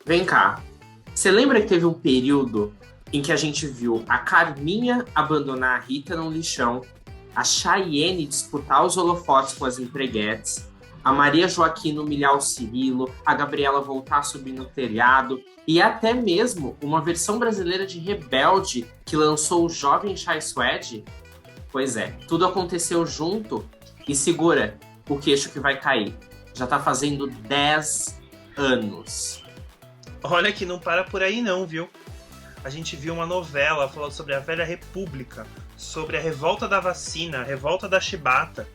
Vem cá, você lembra que teve um período em que a gente viu a Carminha abandonar a Rita no lixão, a Chayenne disputar os holofotes com as empreguetes, a Maria Joaquina humilhar o Cirilo, a Gabriela voltar a subir no telhado e até mesmo uma versão brasileira de Rebelde que lançou o jovem Chai Suede? Pois é, tudo aconteceu junto e segura o queixo que vai cair. Já tá fazendo 10 anos. Olha que não para por aí não, viu? A gente viu uma novela falando sobre a velha república, sobre a revolta da vacina, a revolta da chibata,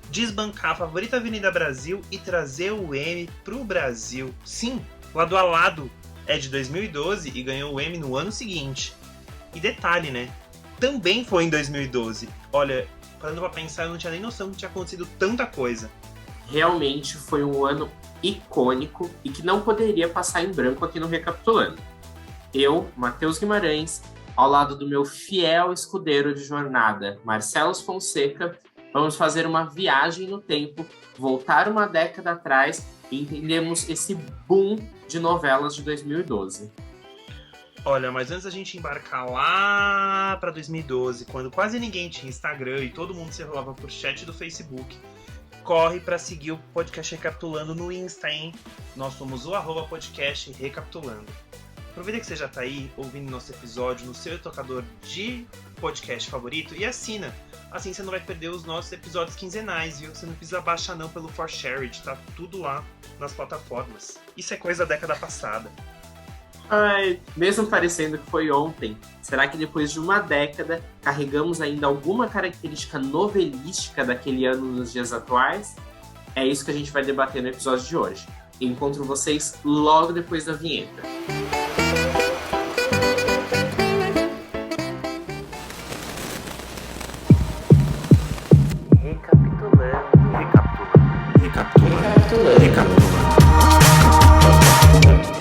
desbancar a favorita Avenida Brasil e trazer o M pro Brasil. Sim, Lado a Lado é de 2012 e ganhou o M no ano seguinte. E detalhe, né? Também foi em 2012. Olha, parando pra pensar, eu não tinha nem noção que tinha acontecido tanta coisa. Realmente foi um ano icônico e que não poderia passar em branco aqui no Recapitulando. Eu, Matheus Guimarães, ao lado do meu fiel escudeiro de jornada, Marcelo Fonseca, vamos fazer uma viagem no tempo, voltar uma década atrás e entendermos esse boom de novelas de 2012. Olha, mas antes da gente embarcar lá pra 2012, quando quase ninguém tinha Instagram e todo mundo se rolava por chat do Facebook, corre pra seguir o podcast Recapitulando no Insta, hein? Nós somos o @podcast Recapitulando. Aproveita que você já tá aí ouvindo nosso episódio no seu tocador de podcast favorito e assina. Assim você não vai perder os nossos episódios quinzenais, viu? Você não precisa baixar não pelo ForShared, tá tudo lá nas plataformas. Isso é coisa da década passada. Ai, mesmo parecendo que foi ontem, será que depois de uma década carregamos ainda alguma característica novelística daquele ano nos dias atuais? É isso que a gente vai debater no episódio de hoje. Encontro vocês logo depois da vinheta.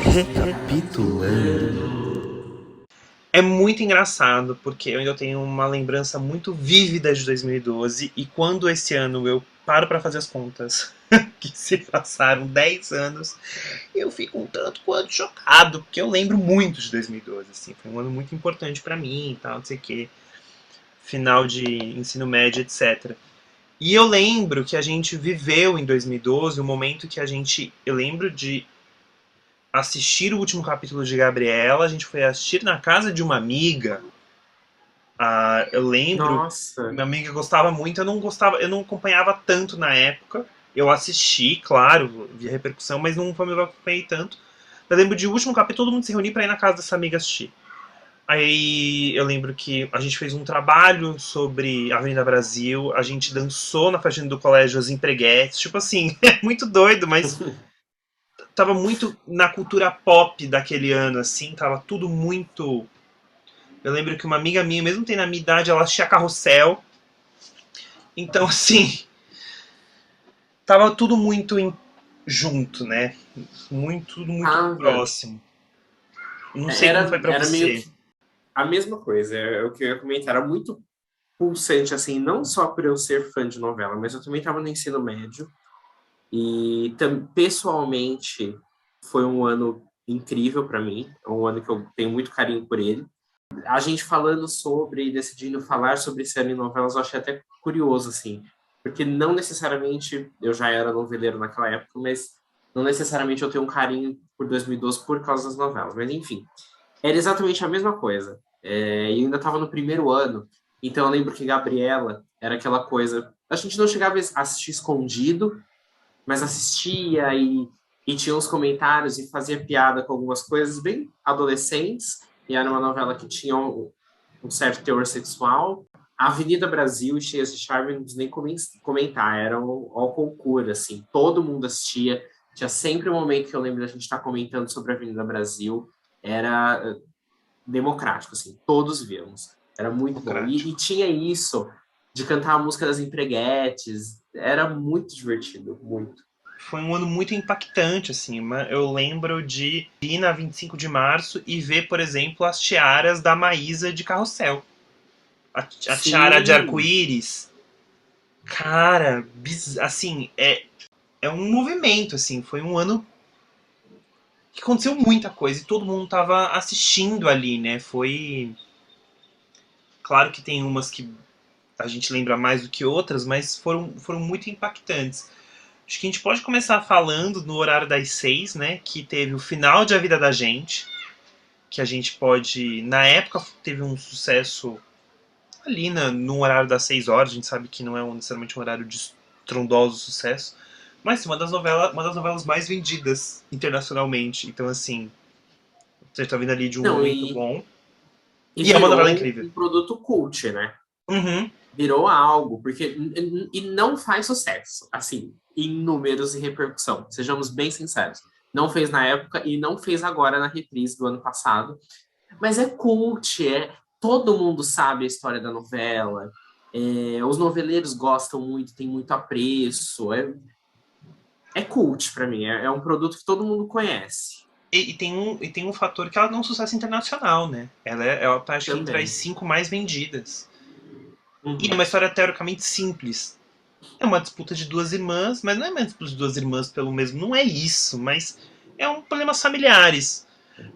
Recapitulando. É muito engraçado, porque eu ainda tenho uma lembrança muito vívida de 2012, e quando esse ano eu paro pra fazer as contas, que se passaram 10 anos, eu fico um tanto quanto chocado, porque eu lembro muito de 2012, assim, foi um ano muito importante pra mim e tal, não sei o que, final de ensino médio, etc. E eu lembro que a gente viveu em 2012 um momento que eu lembro de assistir o último capítulo de Gabriela, a gente foi assistir na casa de uma amiga. Eu lembro, Nossa, minha amiga gostava muito, eu não acompanhava tanto na época. Eu assisti, claro, vi a repercussão, mas não acompanhei tanto. Eu lembro de o último capítulo, todo mundo se reunir pra ir na casa dessa amiga assistir. Aí eu lembro que a gente fez um trabalho sobre a Avenida Brasil, a gente dançou na festa do colégio As Empreguetes, tipo assim, é muito doido, mas tava muito na cultura pop daquele ano, assim, tava tudo muito... Eu lembro que uma amiga minha, mesmo tendo a minha idade, ela assistia Carrossel. Então, assim, tava tudo muito junto, né? Tudo muito próximo. Não sei como foi pra era meio você. que a mesma coisa, é o que eu ia comentar, era muito pulsante, assim, não só por eu ser fã de novela, mas eu também estava no ensino médio e pessoalmente foi um ano incrível para mim, é um ano que eu tenho muito carinho por ele. A gente falando sobre, decidindo falar sobre esse ano em novelas, eu achei até curioso, assim, porque não necessariamente eu já era noveleiro naquela época, mas não necessariamente eu tenho um carinho por 2012 por causa das novelas, mas enfim, era exatamente a mesma coisa. E ainda estava no primeiro ano, então eu lembro que Gabriela era aquela coisa. A gente não chegava a assistir escondido, mas assistia e tinha uns comentários e fazia piada com algumas coisas bem adolescentes. E era uma novela que tinha um certo teor sexual. A Avenida Brasil e Cheias de Charme, não preciso nem comentar, era ao concurso, assim, todo mundo assistia. Tinha sempre um momento que eu lembro da gente estar comentando sobre a Avenida Brasil. Era democrático, assim, todos víamos. Era muito bom. E tinha isso de cantar a música das empreguetes. Era muito divertido, muito. Foi um ano muito impactante, assim. Eu lembro de ir na 25 de março e ver, por exemplo, as tiaras da Maísa de Carrossel. A tiara de arco-íris. Cara, assim, é um movimento, assim. Foi um ano que aconteceu muita coisa e todo mundo tava assistindo ali, né? Foi... Claro que tem umas que a gente lembra mais do que outras, mas foram muito impactantes. Acho que a gente pode começar falando no horário das 6, né? Que teve o final de A Vida da Gente, que a gente pode... Na época teve um sucesso ali no horário das 6 horas, a gente sabe que não é necessariamente um horário de estrondoso sucesso, mas sim, uma das novelas mais vendidas internacionalmente. Então, assim, você tá vindo ali de um Não, momento bom. e E é uma novela virou incrível. um produto cult, né? Uhum. Virou algo, porque e não faz sucesso, assim, em números e repercussão, sejamos bem sinceros. Não fez na época e não fez agora na reprise do ano passado, mas é cult, todo mundo sabe a história da novela, os noveleiros gostam muito, tem muito apreço, é cult para mim, é um produto que todo mundo conhece E tem um fator que ela não é um sucesso internacional, né? Ela tá, acho que, entre as também. 5 mais vendidas. E é uma Uhum. história teoricamente simples. É uma disputa de duas irmãs, mas não é uma disputa de duas irmãs pelo mesmo. Não é isso, mas é um problemas familiares.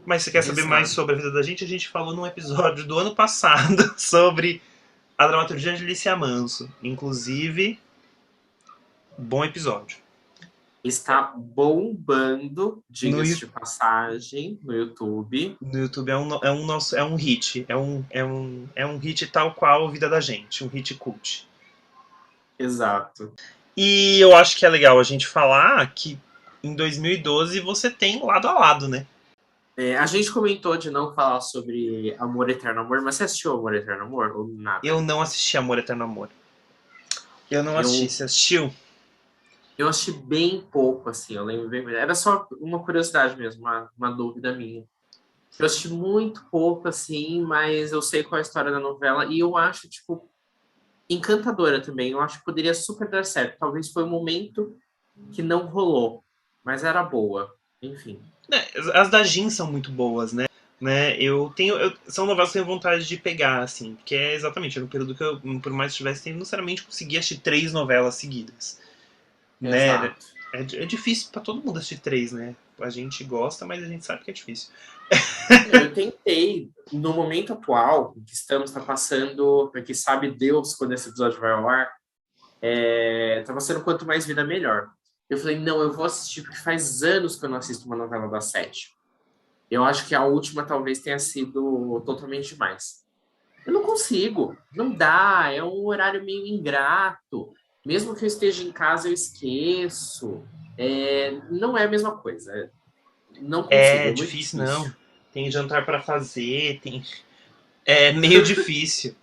Mas se você quer saber mais Exato. sobre a vida da gente, a gente falou num episódio do ano passado sobre a dramaturgia de Alicia Manso. Inclusive, bom episódio. Está bombando, No, diga-se de passagem, no YouTube. no YouTube é um hit. É um hit tal qual a vida da gente. Um hit cult. Exato. E eu acho que é legal a gente falar que em 2012 você tem lado a lado, né? A gente comentou de não falar sobre Amor Eterno Amor, mas você assistiu Amor Eterno Amor ou nada? Eu não assisti Amor Eterno Amor. Eu não assisti. Eu, Você assistiu? eu assisti bem pouco, assim, eu lembro bem. Era só uma curiosidade mesmo, uma dúvida minha. Eu assisti muito pouco, assim, mas eu sei qual é a história da novela e eu acho, tipo, encantadora também. Eu acho que poderia super dar certo. Talvez foi um momento que não rolou, mas era boa. Enfim. É, as da Jin são muito boas, né? São novelas que eu tenho vontade de pegar, assim, porque é exatamente, era um período que eu, por mais que tivesse tempo, não necessariamente conseguia assistir 3 novelas seguidas, né? Exato. É difícil pra todo mundo assistir 3, né? A gente gosta, mas a gente sabe que é difícil. Não, eu tentei, no momento atual em que estamos, está passando, porque sabe Deus quando esse episódio vai ao ar, tá passando Quanto Mais Vida Melhor. Eu falei, não, eu vou assistir, porque faz anos que eu não assisto uma novela da Sete. Eu acho que a última talvez tenha sido totalmente demais. Eu não consigo, não dá, é um horário meio ingrato. Mesmo que eu esteja em casa, eu esqueço. Não é a mesma coisa. Não consigo, É é muito difícil, não. difícil. Tem jantar pra fazer, tem. É meio difícil.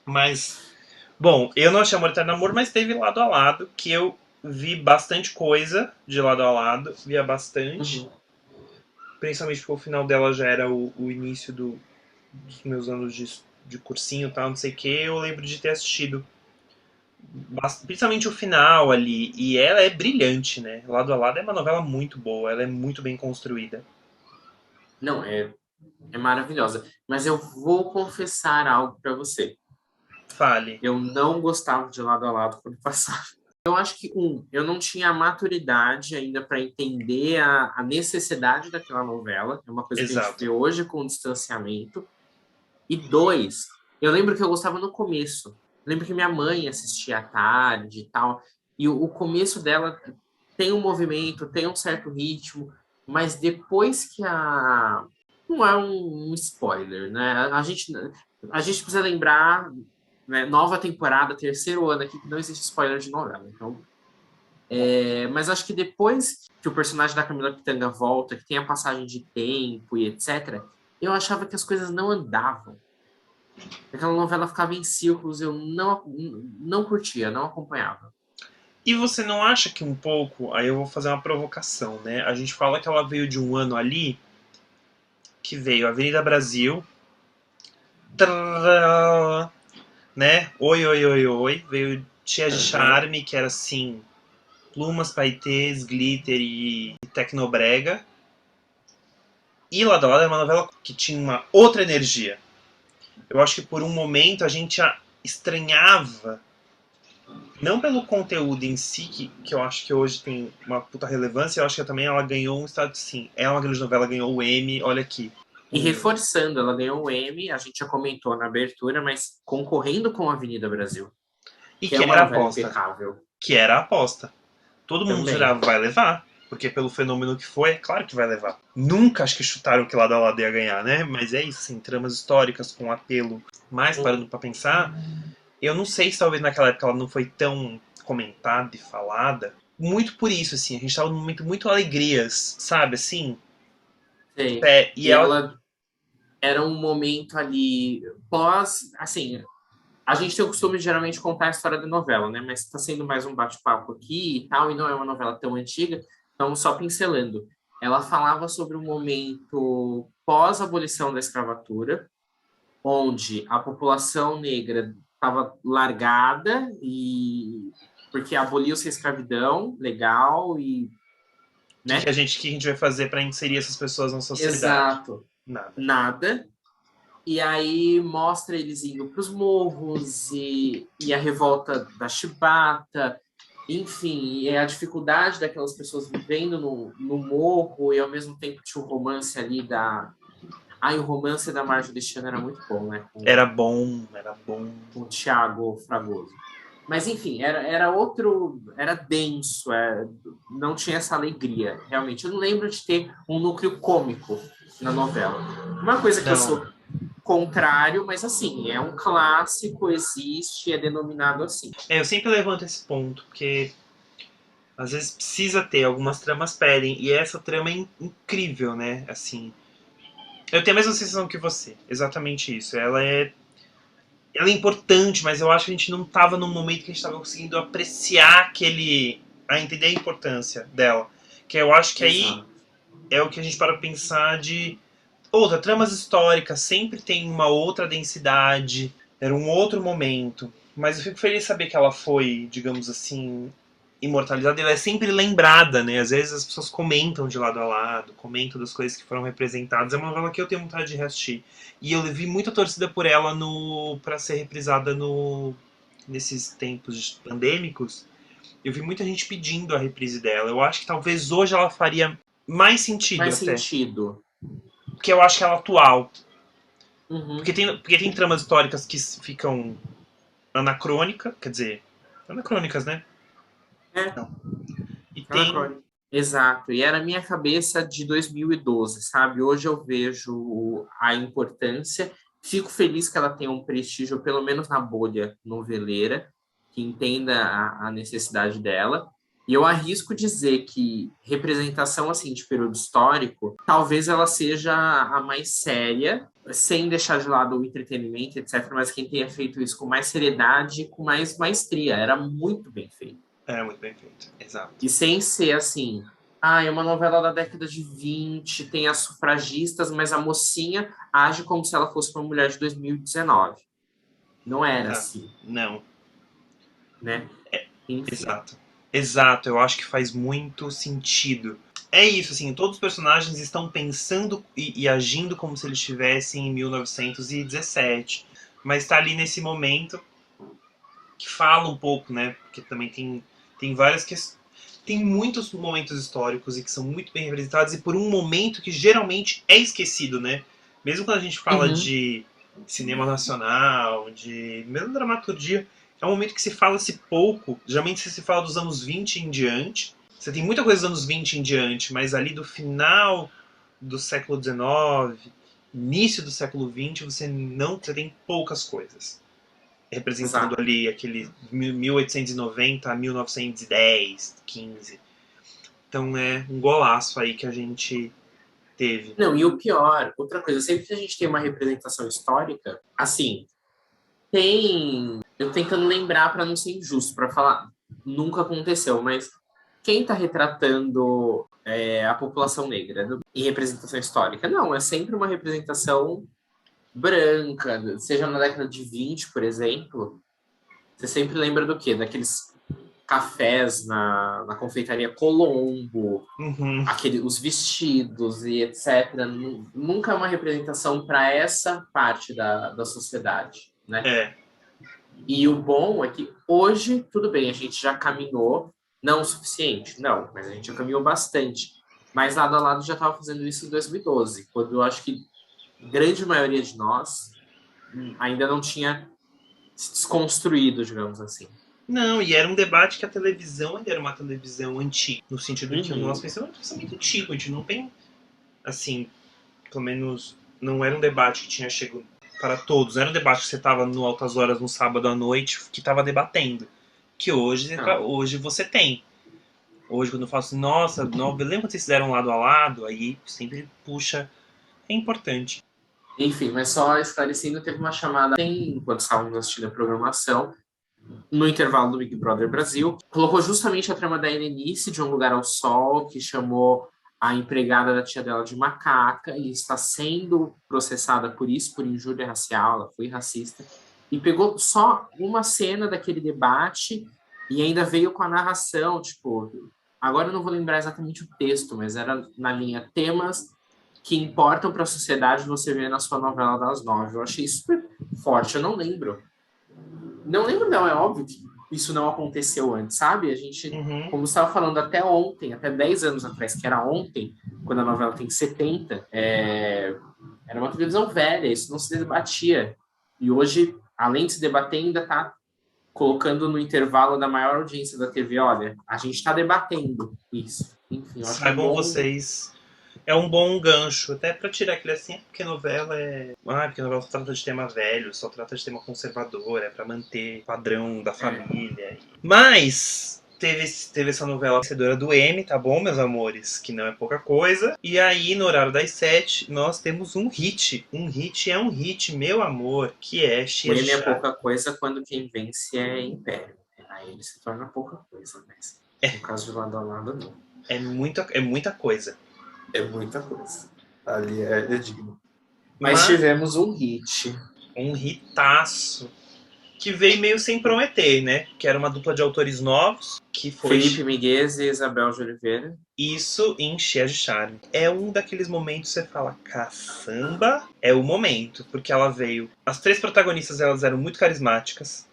Mas, bom, eu não achei Amor Eterno Amor, mas teve lado a lado, que eu vi bastante coisa de lado a lado, via bastante. Uhum. Principalmente porque o final dela já era o início dos meus anos de cursinho e tal, não sei o que. Eu lembro de ter assistido principalmente o final ali. E ela é brilhante, né? Lado a lado é uma novela muito boa, ela é muito bem construída. Não, é maravilhosa. Mas eu vou confessar algo para você. Fale. Eu não gostava de Lado a Lado quando passava. Eu acho que, eu não tinha a maturidade ainda para entender a necessidade daquela novela. É uma coisa que a gente Exato. vê hoje com o distanciamento. E dois, eu lembro que eu gostava no começo. Eu lembro que minha mãe assistia à tarde e tal. E o começo dela tem um movimento, tem um certo ritmo. Mas depois que a... Não é um spoiler, né? A gente precisa lembrar, né, nova temporada, terceiro ano aqui, que não existe spoiler de novela. Então, mas acho que depois que o personagem da Camila Pitanga volta, que tem a passagem de tempo e etc., eu achava que as coisas não andavam. Aquela novela ficava em círculos, eu não curtia, não acompanhava. E você não acha que um pouco, aí eu vou fazer uma provocação, né? A gente fala que ela veio de um ano ali, que veio Avenida Brasil, trrr, né? Oi, oi, oi, oi. Veio Tia de Uhum. Charme, que era assim, plumas, paetês, glitter e tecnobrega. E Lado a Lado era uma novela que tinha uma outra energia. Eu acho que por um momento a gente estranhava Não pelo conteúdo em si, que eu acho que hoje tem uma puta relevância, eu acho que também ela ganhou um status, sim. É uma grande novela, ganhou o Emmy, olha aqui. E reforçando, ela ganhou o Emmy, a gente já comentou na abertura, mas concorrendo com a Avenida Brasil, E que é que uma era a novela aposta. impecável Que era a aposta. Todo mundo também. jurava, vai levar. Porque pelo fenômeno que foi, é claro que vai levar. Nunca acho que chutaram que Lado a Lado ia ganhar, né? Mas é isso, assim, tramas históricas com apelo. Mas, parando pra pensar, eu não sei se talvez naquela época ela não foi tão comentada e falada. Muito por isso, assim, a gente tava num momento muito alegrias, sabe, assim? Sei. É, e E ela. ela era um momento ali pós, assim, a gente tem o costume de geralmente contar a história da novela, né? Mas está sendo mais um bate-papo aqui e tal, e não é uma novela tão antiga, então só pincelando. Ela falava sobre um momento pós-abolição da escravatura, onde a população negra estava largada e porque aboliu-se a escravidão legal e, O que, né? que a gente vai fazer para inserir essas pessoas na sociedade? Exato. Nada. Nada. E aí mostra eles indo para os morros e a revolta da chibata, enfim, e a dificuldade daquelas pessoas vivendo no morro e ao mesmo tempo tinha o romance ali da... Ai, o romance da Marjorie deste ano era muito bom, né? Era bom, era bom. Com o Thiago Fragoso. Mas enfim, era outro, era denso, não tinha essa alegria, realmente. Eu não lembro de ter um núcleo cômico na novela. Uma coisa que eu Não. sou contrário, mas assim, é um clássico, existe, é denominado assim. É, eu sempre levanto esse ponto, porque às vezes precisa ter, algumas tramas pedem, e essa trama é incrível, né? Assim, eu tenho a mesma sensação que você, exatamente isso. Ela é importante, mas eu acho que a gente não estava num momento que a gente estava conseguindo apreciar a entender a importância dela. Que eu acho que aí Exato. é o que a gente para pensar de outra, tramas históricas sempre tem uma outra densidade, era um outro momento. Mas eu fico feliz de saber que ela foi, digamos assim, imortalizada. Ela é sempre lembrada, né? Às vezes as pessoas comentam de lado a lado, comentam das coisas que foram representadas. É uma novela que eu tenho vontade de reassistir. E eu vi muita torcida por ela no para ser reprisada no nesses tempos pandêmicos. Eu vi muita gente pedindo a reprise dela. Eu acho que talvez hoje ela faria mais sentido Faz até. sentido. Porque eu acho que ela é atual. Uhum. Porque tem tramas históricas que ficam anacrônicas, quer dizer, anacrônicas, né? É, E tem. anacrônico. Exato. E era a minha cabeça de 2012, sabe? Hoje eu vejo a importância. Fico feliz que ela tenha um prestígio, pelo menos na bolha noveleira, que entenda a necessidade dela. E eu arrisco dizer que representação assim de período histórico, talvez ela seja a mais séria, sem deixar de lado o entretenimento, etc., mas quem tenha feito isso com mais seriedade, com mais maestria. Era muito bem feito. É muito bem feito, exato. E sem ser assim, ah, é uma novela da década de 20, tem as sufragistas, mas a mocinha age como se ela fosse uma mulher de 2019. Não era Ah, assim, não, né? Enfim. exato. Exato, eu acho que faz muito sentido. É isso, assim, todos os personagens estão pensando e agindo como se eles estivessem em 1917. Mas tá ali nesse momento que fala um pouco, né? Porque também tem várias questões. Tem muitos momentos históricos e que são muito bem representados, e por um momento que geralmente é esquecido, né? Mesmo quando a gente fala Uhum. de cinema nacional, de mesmo dramaturgia, é um momento que se fala-se pouco. Geralmente se fala dos anos 20 em diante. Você tem muita coisa dos anos 20 em diante, mas ali do final do século XIX, início do século XX, você tem poucas coisas representando Exato. ali aquele 1890 a 1910, 15. Então é um golaço aí que a gente teve. Não, e o pior, outra coisa, sempre que a gente tem uma representação histórica, assim, tem. Eu tentando lembrar para não ser injusto, para falar, nunca aconteceu, mas quem está retratando a população negra em representação histórica? Não, é sempre uma representação branca, seja na década de 20, por exemplo. Você sempre lembra do quê? Daqueles cafés na confeitaria Colombo, Uhum. os vestidos e etc. Nunca é uma representação para essa parte da sociedade, né? É, E o bom é que hoje, tudo bem, a gente já caminhou, não o suficiente, não, mas a gente já caminhou bastante. Mas lado a lado já estava fazendo isso em 2012, quando eu acho que a grande maioria de nós ainda não tinha se desconstruído, digamos assim. Não, e era um debate que a televisão ainda era uma televisão antiga, no sentido que o nosso Uhum. pensamento antigo, a gente não tem, assim, pelo menos não era um debate que tinha chegado para todos, não era um debate que você estava no Altas Horas no sábado à noite que estava debatendo, que Não. hoje você tem. Hoje, quando eu falo assim, nossa, lembra quando vocês fizeram lado a lado? Aí sempre puxa, é importante. Enfim, mas só esclarecendo, teve uma chamada enquanto estávamos assistindo a programação, no intervalo do Big Brother Brasil, colocou justamente a trama da Helenice de Um Lugar ao Sol, que chamou a empregada da tia dela de macaca e está sendo processada por isso, por injúria racial, ela foi racista, e pegou só uma cena daquele debate e ainda veio com a narração, tipo, agora eu não vou lembrar exatamente o texto, mas era na linha temas que importam para a sociedade você ver na sua novela das nove. Eu achei super forte, eu não lembro. Não lembro, não, é óbvio que isso não aconteceu antes, sabe? A gente, Uhum. como você estava falando até ontem, até 10 anos atrás, que era ontem, quando a novela tem 70, era uma televisão velha, isso não se debatia. E hoje, além de se debater, ainda está colocando no intervalo da maior audiência da TV, olha, a gente está debatendo isso. Enfim, eu acho um Saibam bom. vocês. É um bom gancho, até pra tirar aquele assim, porque novela é. Ah, porque novela só trata de tema velho, só trata de tema conservador, é pra manter o padrão da É, família. Mas teve essa novela vencedora do M, tá bom, meus amores? Que não é pouca coisa. E aí, no horário das 7, nós temos um hit. Um hit é um hit, meu amor, que é o Cheia de M é Charme. pouca coisa quando quem vence é Império. Aí ele se torna pouca coisa, mas no caso de lado a lado, não. É muita coisa. É muita coisa. Ali é digno. Mas Mas tivemos um hit. um hitaço que veio meio sem prometer, né? Que era uma dupla de autores novos, que foi Felipe Miguel e Isabel de Oliveira. isso em Cheia de Charme. É um daqueles momentos que você fala, caçamba, é o momento, porque ela veio. As três protagonistas elas eram muito carismáticas,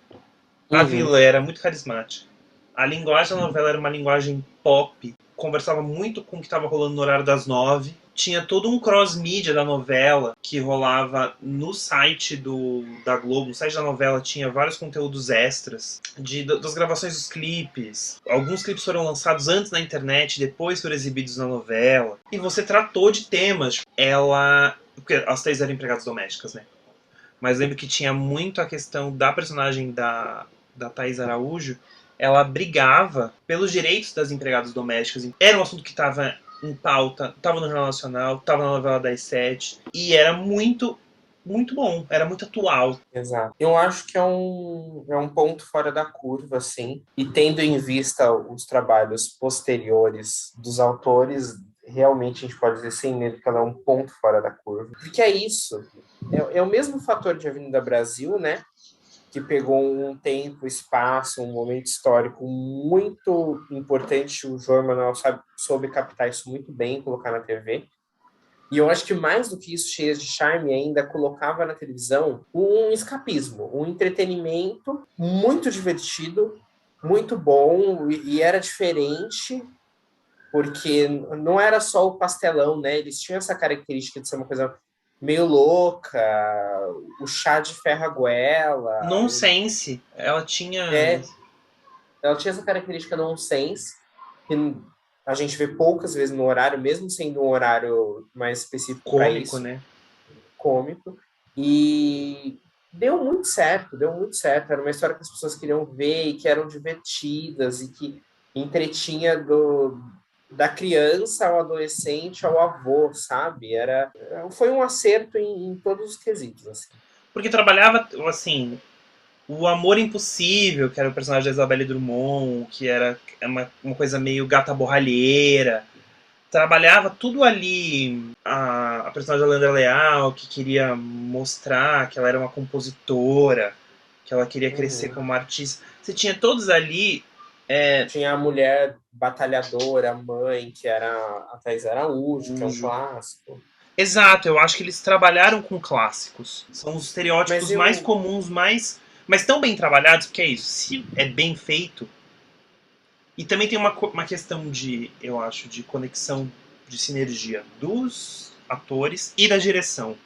a Uhum. vilã era muito carismática, a linguagem da novela era uma linguagem pop, conversava muito com o que estava rolando no horário das 9. Tinha todo um cross-mídia da novela que rolava no site da Globo. No site da novela tinha vários conteúdos extras das gravações dos clipes. Alguns clipes foram lançados antes na internet, depois foram exibidos na novela. E você tratou de temas. Ela. Porque as três eram empregadas domésticas, né? Mas lembro que tinha muito a questão da personagem da Thais Araújo. Ela brigava pelos direitos das empregadas domésticas. Era um assunto que estava em pauta, estava no Jornal Nacional, estava na novela das 7. E era muito, muito bom, era muito atual. Exato. Eu acho que é um ponto fora da curva, assim. E tendo em vista os trabalhos posteriores dos autores, realmente a gente pode dizer sem medo que ela é um ponto fora da curva. Porque é isso. É o mesmo fator de Avenida Brasil, né? Que pegou um tempo, espaço, um momento histórico muito importante. O João Manuel soube captar isso muito bem, colocar na TV. E eu acho que mais do que isso, Cheias de Charme ainda colocava na televisão um escapismo, um entretenimento muito divertido, muito bom, e era diferente, porque não era só o pastelão, né? Eles tinham essa característica de ser uma coisa meio louca, o chá de ferraguela, Nonsense. Ela tinha é, ela tinha essa característica nonsense, que a gente vê poucas vezes no horário, mesmo sendo um horário mais específico para cômico, isso, né? cômico. E deu muito certo. Era uma história que as pessoas queriam ver e que eram divertidas e que entretinha da criança ao adolescente ao avô, sabe? Foi um acerto em todos os quesitos. Assim. Porque trabalhava, assim, o Amor Impossível, que era o personagem da Isabelle Drummond, que era uma coisa meio gata borralheira. Trabalhava tudo ali. A personagem da Leandra Leal, que queria mostrar que ela era uma compositora, que ela queria crescer Uhum. como artista. Você tinha todos ali. É, Tinha a mulher batalhadora, a mãe, que era a Thais Araújo, que é um Ujo. clássico. Exato, eu acho que eles trabalharam com clássicos. São os Mas estereótipos mais eu, comuns, mais Mas tão bem trabalhados, porque é isso. Se é bem feito. E também tem uma questão de, eu acho, de conexão, de sinergia dos atores e da direção.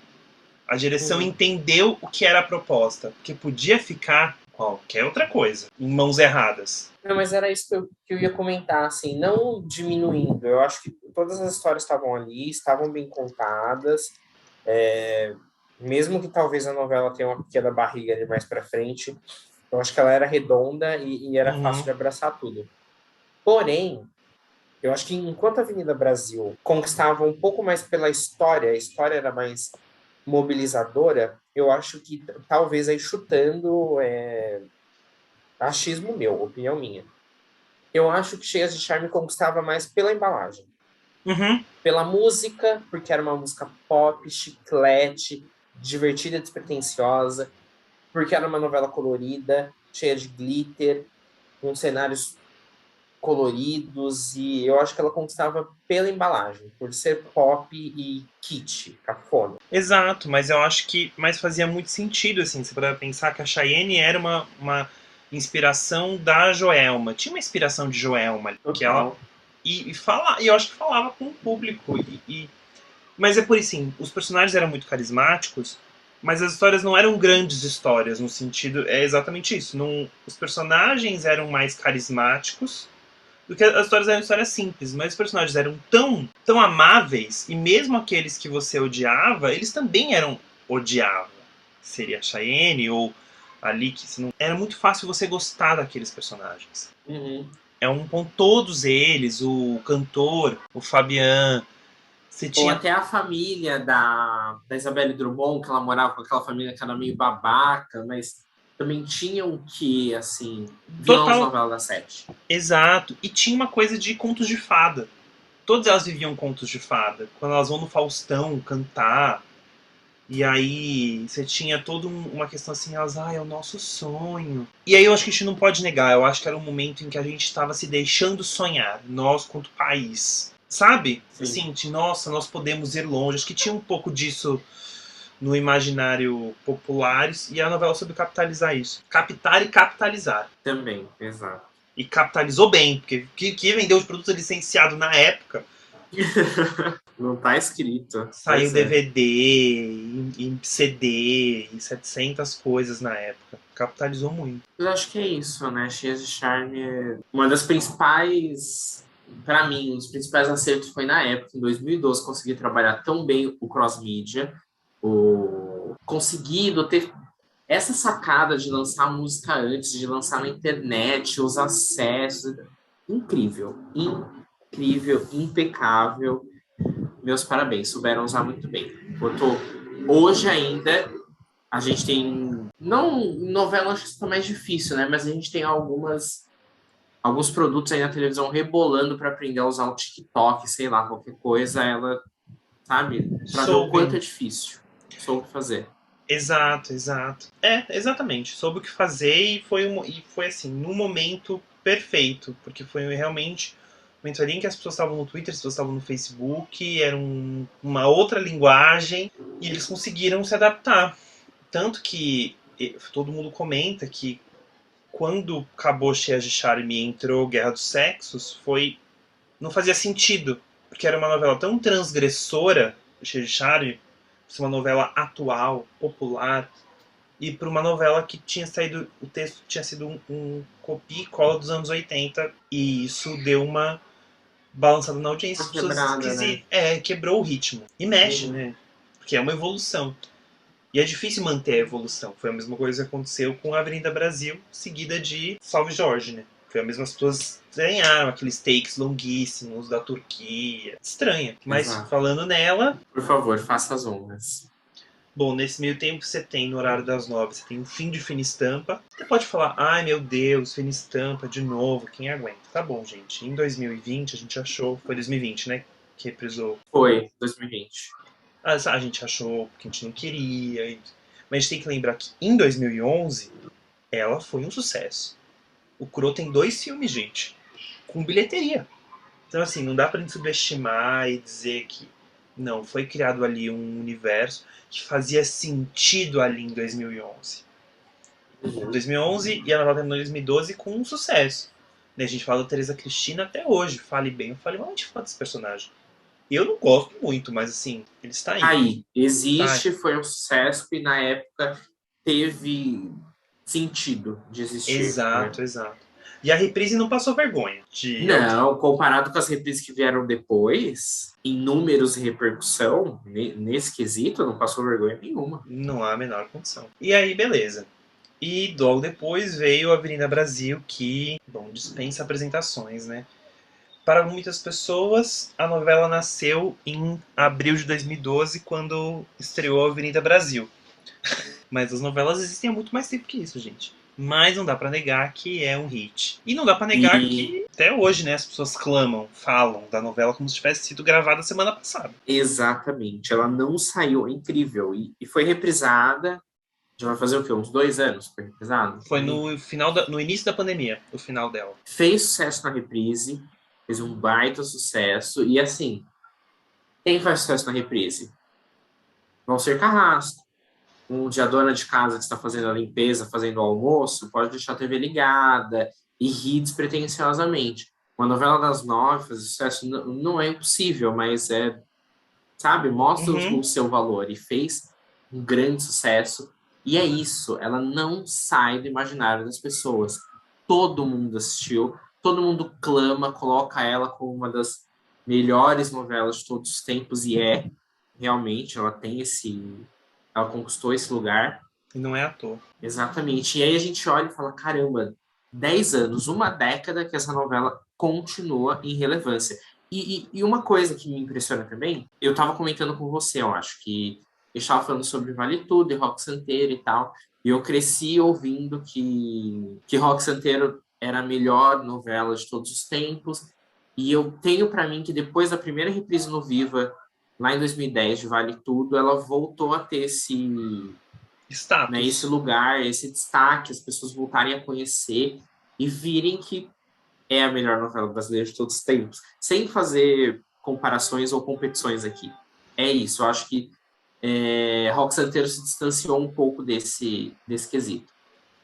A direção Uhum. entendeu o que era a proposta, porque podia ficar qualquer outra coisa, em mãos erradas. Não, mas era isso que eu ia comentar, assim, não diminuindo. Eu acho que todas as histórias estavam ali, estavam bem contadas. É, mesmo que talvez a novela tenha uma pequena barriga ali mais para frente, eu acho que ela era redonda e era fácil Uhum. de abraçar tudo. Porém, eu acho que enquanto a Avenida Brasil conquistava um pouco mais pela história, a história era mais mobilizadora, eu acho que talvez aí chutando achismo meu, opinião minha. Eu acho que Cheias de Charme conquistava mais pela embalagem, Uhum. pela música, porque era uma música pop, chiclete, divertida, despretensiosa, porque era uma novela colorida, cheia de glitter, com cenários coloridos, e eu acho que ela conquistava pela embalagem, por ser pop e kit, cafona. Exato, mas eu acho que mas fazia muito sentido, assim, você para pensar que a Cheyenne era uma inspiração da Joelma. Tinha uma inspiração de Joelma, que ela. Total. E eu acho que falava com o público. Mas é por isso, sim, os personagens eram muito carismáticos, mas as histórias não eram grandes histórias, no sentido. É exatamente isso. Não, os personagens eram mais carismáticos do que as histórias eram histórias simples, mas os personagens eram tão amáveis, e mesmo aqueles que você odiava, eles também eram odiáveis. Seria a Cheyenne ou ali que não... Era muito fácil você gostar daqueles personagens. Uhum. É um com todos eles, o cantor, o Fabian, você Ou tinha até a família da Isabelle Drummond, que ela morava com aquela família que era meio babaca, mas também tinha um que, assim, vilão de total novela da Sete. exato, e tinha uma coisa de contos de fada. Todas elas viviam contos de fada. Quando elas vão no Faustão cantar, e aí você tinha toda uma questão assim, elas, é o nosso sonho. E aí eu acho que a gente não pode negar, eu acho que era um momento em que a gente estava se deixando sonhar, nós quanto país. Sabe? Sim, Assim, de nossa, nós podemos ir longe. Acho que tinha um pouco disso no imaginário popular e a novela soube capitalizar isso. Captar e capitalizar. também, exato. E capitalizou bem, porque que vendeu de produto licenciado na época. Não tá escrito, Saiu pois é. DVD, em CD, em 700 coisas na época. Capitalizou muito. Eu acho que é isso, né? Cheias de Charme é uma das principais, para mim, um dos principais acertos foi na época, em 2012, conseguir trabalhar tão bem o cross-mídia, conseguindo ter essa sacada de lançar música antes, de lançar na internet, os acessos. Incrível, incrível, impecável. Meus parabéns, souberam usar muito bem. Botou, hoje ainda, a gente tem. Não, novela acho que isso tá mais difícil, né? Mas a gente tem alguns produtos aí na televisão rebolando para aprender a usar o TikTok, sei lá, qualquer coisa, ela, sabe? Para ver o quanto Soube. é difícil. Soube fazer. Exato, exato. É, exatamente. Soube o que fazer e foi assim, no momento perfeito. Porque foi realmente um momento ali em que as pessoas estavam no Twitter, as pessoas estavam no Facebook, era uma outra linguagem, e eles conseguiram se adaptar. Tanto que todo mundo comenta que quando acabou Cheias de Charme e entrou Guerra dos Sexos, não fazia sentido, porque era uma novela tão transgressora, Cheias de Charme, ser uma novela atual, popular, e para uma novela que tinha saído, o texto tinha sido um copia e cola dos anos 80, e isso deu uma balançada na audiência, Uma as pessoas quebrada, né? quebrou o ritmo. E mexe, Uhum. né? Porque é uma evolução. E é difícil manter a evolução. Foi a mesma coisa que aconteceu com a Avenida Brasil, seguida de Salve Jorge, né? Foi a mesma, as pessoas estranharam aqueles takes longuíssimos da Turquia. Estranha. Mas Exato. falando nela, Por favor, faça as honras. bom, nesse meio tempo você tem, no horário das 9, você tem o fim de Fina Estampa. Você pode falar, ai meu Deus, Fina Estampa de novo, quem aguenta? Tá bom, gente. Em 2020 a gente achou, foi 2020, né? Que reprisou. Foi, 2020. A gente achou que a gente não queria. Mas a gente tem que lembrar que em 2011 ela foi um sucesso. O Crow tem 2 filmes, gente, com bilheteria. Então, assim, não dá pra gente subestimar e dizer que não, foi criado ali um universo que fazia sentido ali em 2011. Uhum. 2011 e a novela terminou em 2012 com um sucesso. Né, a gente fala da Teresa Cristina até hoje, fale bem ou fale mal, a gente fala desse personagem. Eu não gosto muito, mas assim, ele está aí. Aí, Tá aí. existe, foi um sucesso e na época teve sentido de existir, né? Exato, exato. E a reprise não passou vergonha de Não, comparado com as reprises que vieram depois, em números e repercussão, nesse quesito, não passou vergonha nenhuma. não há a menor condição. E aí, beleza. E logo depois veio a Avenida Brasil, que, bom, dispensa apresentações, né? Para muitas pessoas, a novela nasceu em abril de 2012, quando estreou a Avenida Brasil. Mas as novelas existem há muito mais tempo que isso, gente. Mas não dá pra negar que é um hit. E não dá pra negar E que até hoje, né, as pessoas clamam, falam da novela como se tivesse sido gravada semana passada. exatamente, ela não saiu, é incrível. E foi reprisada, já vai fazer o quê? Uns 2 anos que foi reprisada? Foi no início da pandemia, o final dela. Fez sucesso na reprise, fez um baita sucesso. E assim, quem faz sucesso na reprise? Vão ser Carrasco. Um dia a dona de casa que está fazendo a limpeza, fazendo o almoço, pode deixar a TV ligada e rir despretensiosamente. Uma novela das 9 fazer sucesso não é impossível, mas sabe, mostra Uhum. o seu valor e fez um grande sucesso. E é isso, ela não sai do imaginário das pessoas. Todo mundo assistiu, todo mundo clama, coloca ela como uma das melhores novelas de todos os tempos, e realmente, ela conquistou esse lugar. E não é à toa. Exatamente. E aí a gente olha e fala, caramba, 10 anos, uma década que essa novela continua em relevância. E uma coisa que me impressiona também, eu estava comentando com você, eu acho, que eu estava falando sobre Vale Tudo e Rock Santeiro e tal, e eu cresci ouvindo que Rock Santeiro era a melhor novela de todos os tempos, e eu tenho para mim que depois da primeira reprise no Viva, lá em 2010, de Vale Tudo, ela voltou a ter esse Status. lugar, esse destaque, as pessoas voltarem a conhecer e virem que é a melhor novela brasileira de todos os tempos, sem fazer comparações ou competições aqui. É isso, eu acho que Rock Santeiro se distanciou um pouco desse quesito.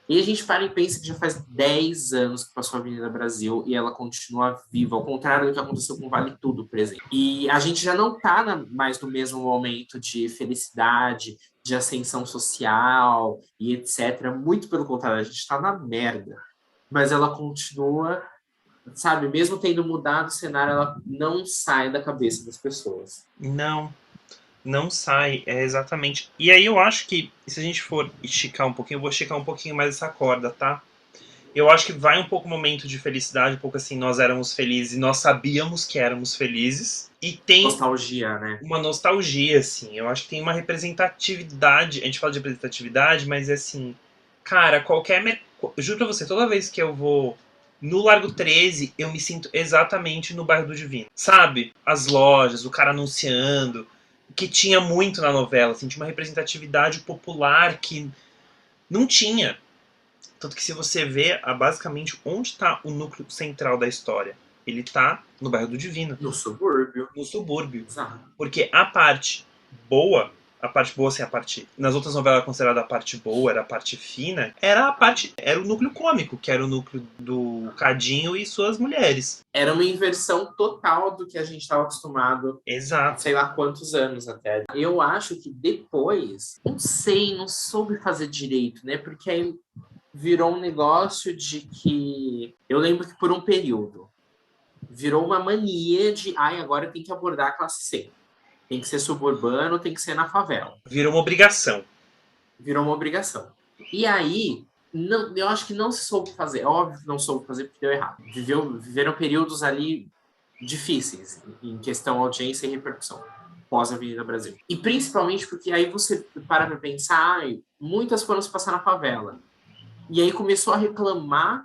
E a gente para e pensa que já faz 10 anos que passou a Avenida Brasil e ela continua viva, ao contrário do que aconteceu com Vale Tudo, por exemplo. E a gente já não está mais no mesmo momento de felicidade, de ascensão social e etc. Muito pelo contrário, a gente está na merda. Mas ela continua, sabe, mesmo tendo mudado o cenário, ela não sai da cabeça das pessoas. Não, não sai, é exatamente. E aí eu acho que, se a gente for esticar um pouquinho, eu vou esticar um pouquinho mais essa corda, tá? Eu acho que vai um pouco o momento de felicidade, um pouco assim, nós éramos felizes e nós sabíamos que éramos felizes. E tem Nostalgia, né? uma nostalgia, assim. Eu acho que tem uma representatividade. A gente fala de representatividade, mas é assim. Cara, juro pra você, toda vez que eu vou no Largo 13, eu me sinto exatamente no bairro do Divino. Sabe? As lojas, o cara anunciando. Que tinha muito na novela, assim, tinha uma representatividade popular que não tinha. Tanto que se você vê basicamente onde está o núcleo central da história, ele está no bairro do Divino, No subúrbio. no subúrbio. Exato. Porque a parte boa, assim, a parte. Nas outras novelas era considerada a parte boa, era a parte fina, era o núcleo cômico, que era o núcleo do Cadinho e suas mulheres. Era uma inversão total do que a gente estava acostumado há Exato. sei lá quantos anos até. Eu acho que depois, não sei, não soube fazer direito, né? Porque aí virou um negócio de que. Eu lembro que por um período virou uma mania de, ai, agora tem que abordar a classe C. Tem que ser suburbano, tem que ser na favela. Virou uma obrigação. Virou uma obrigação. E aí, não, eu acho que não se soube fazer. É óbvio que não soube fazer porque deu errado. Viveram períodos ali difíceis em questão audiência e repercussão pós Avenida Brasil. E principalmente porque aí você para pensar, muitas foram se passar na favela. E aí começou a reclamar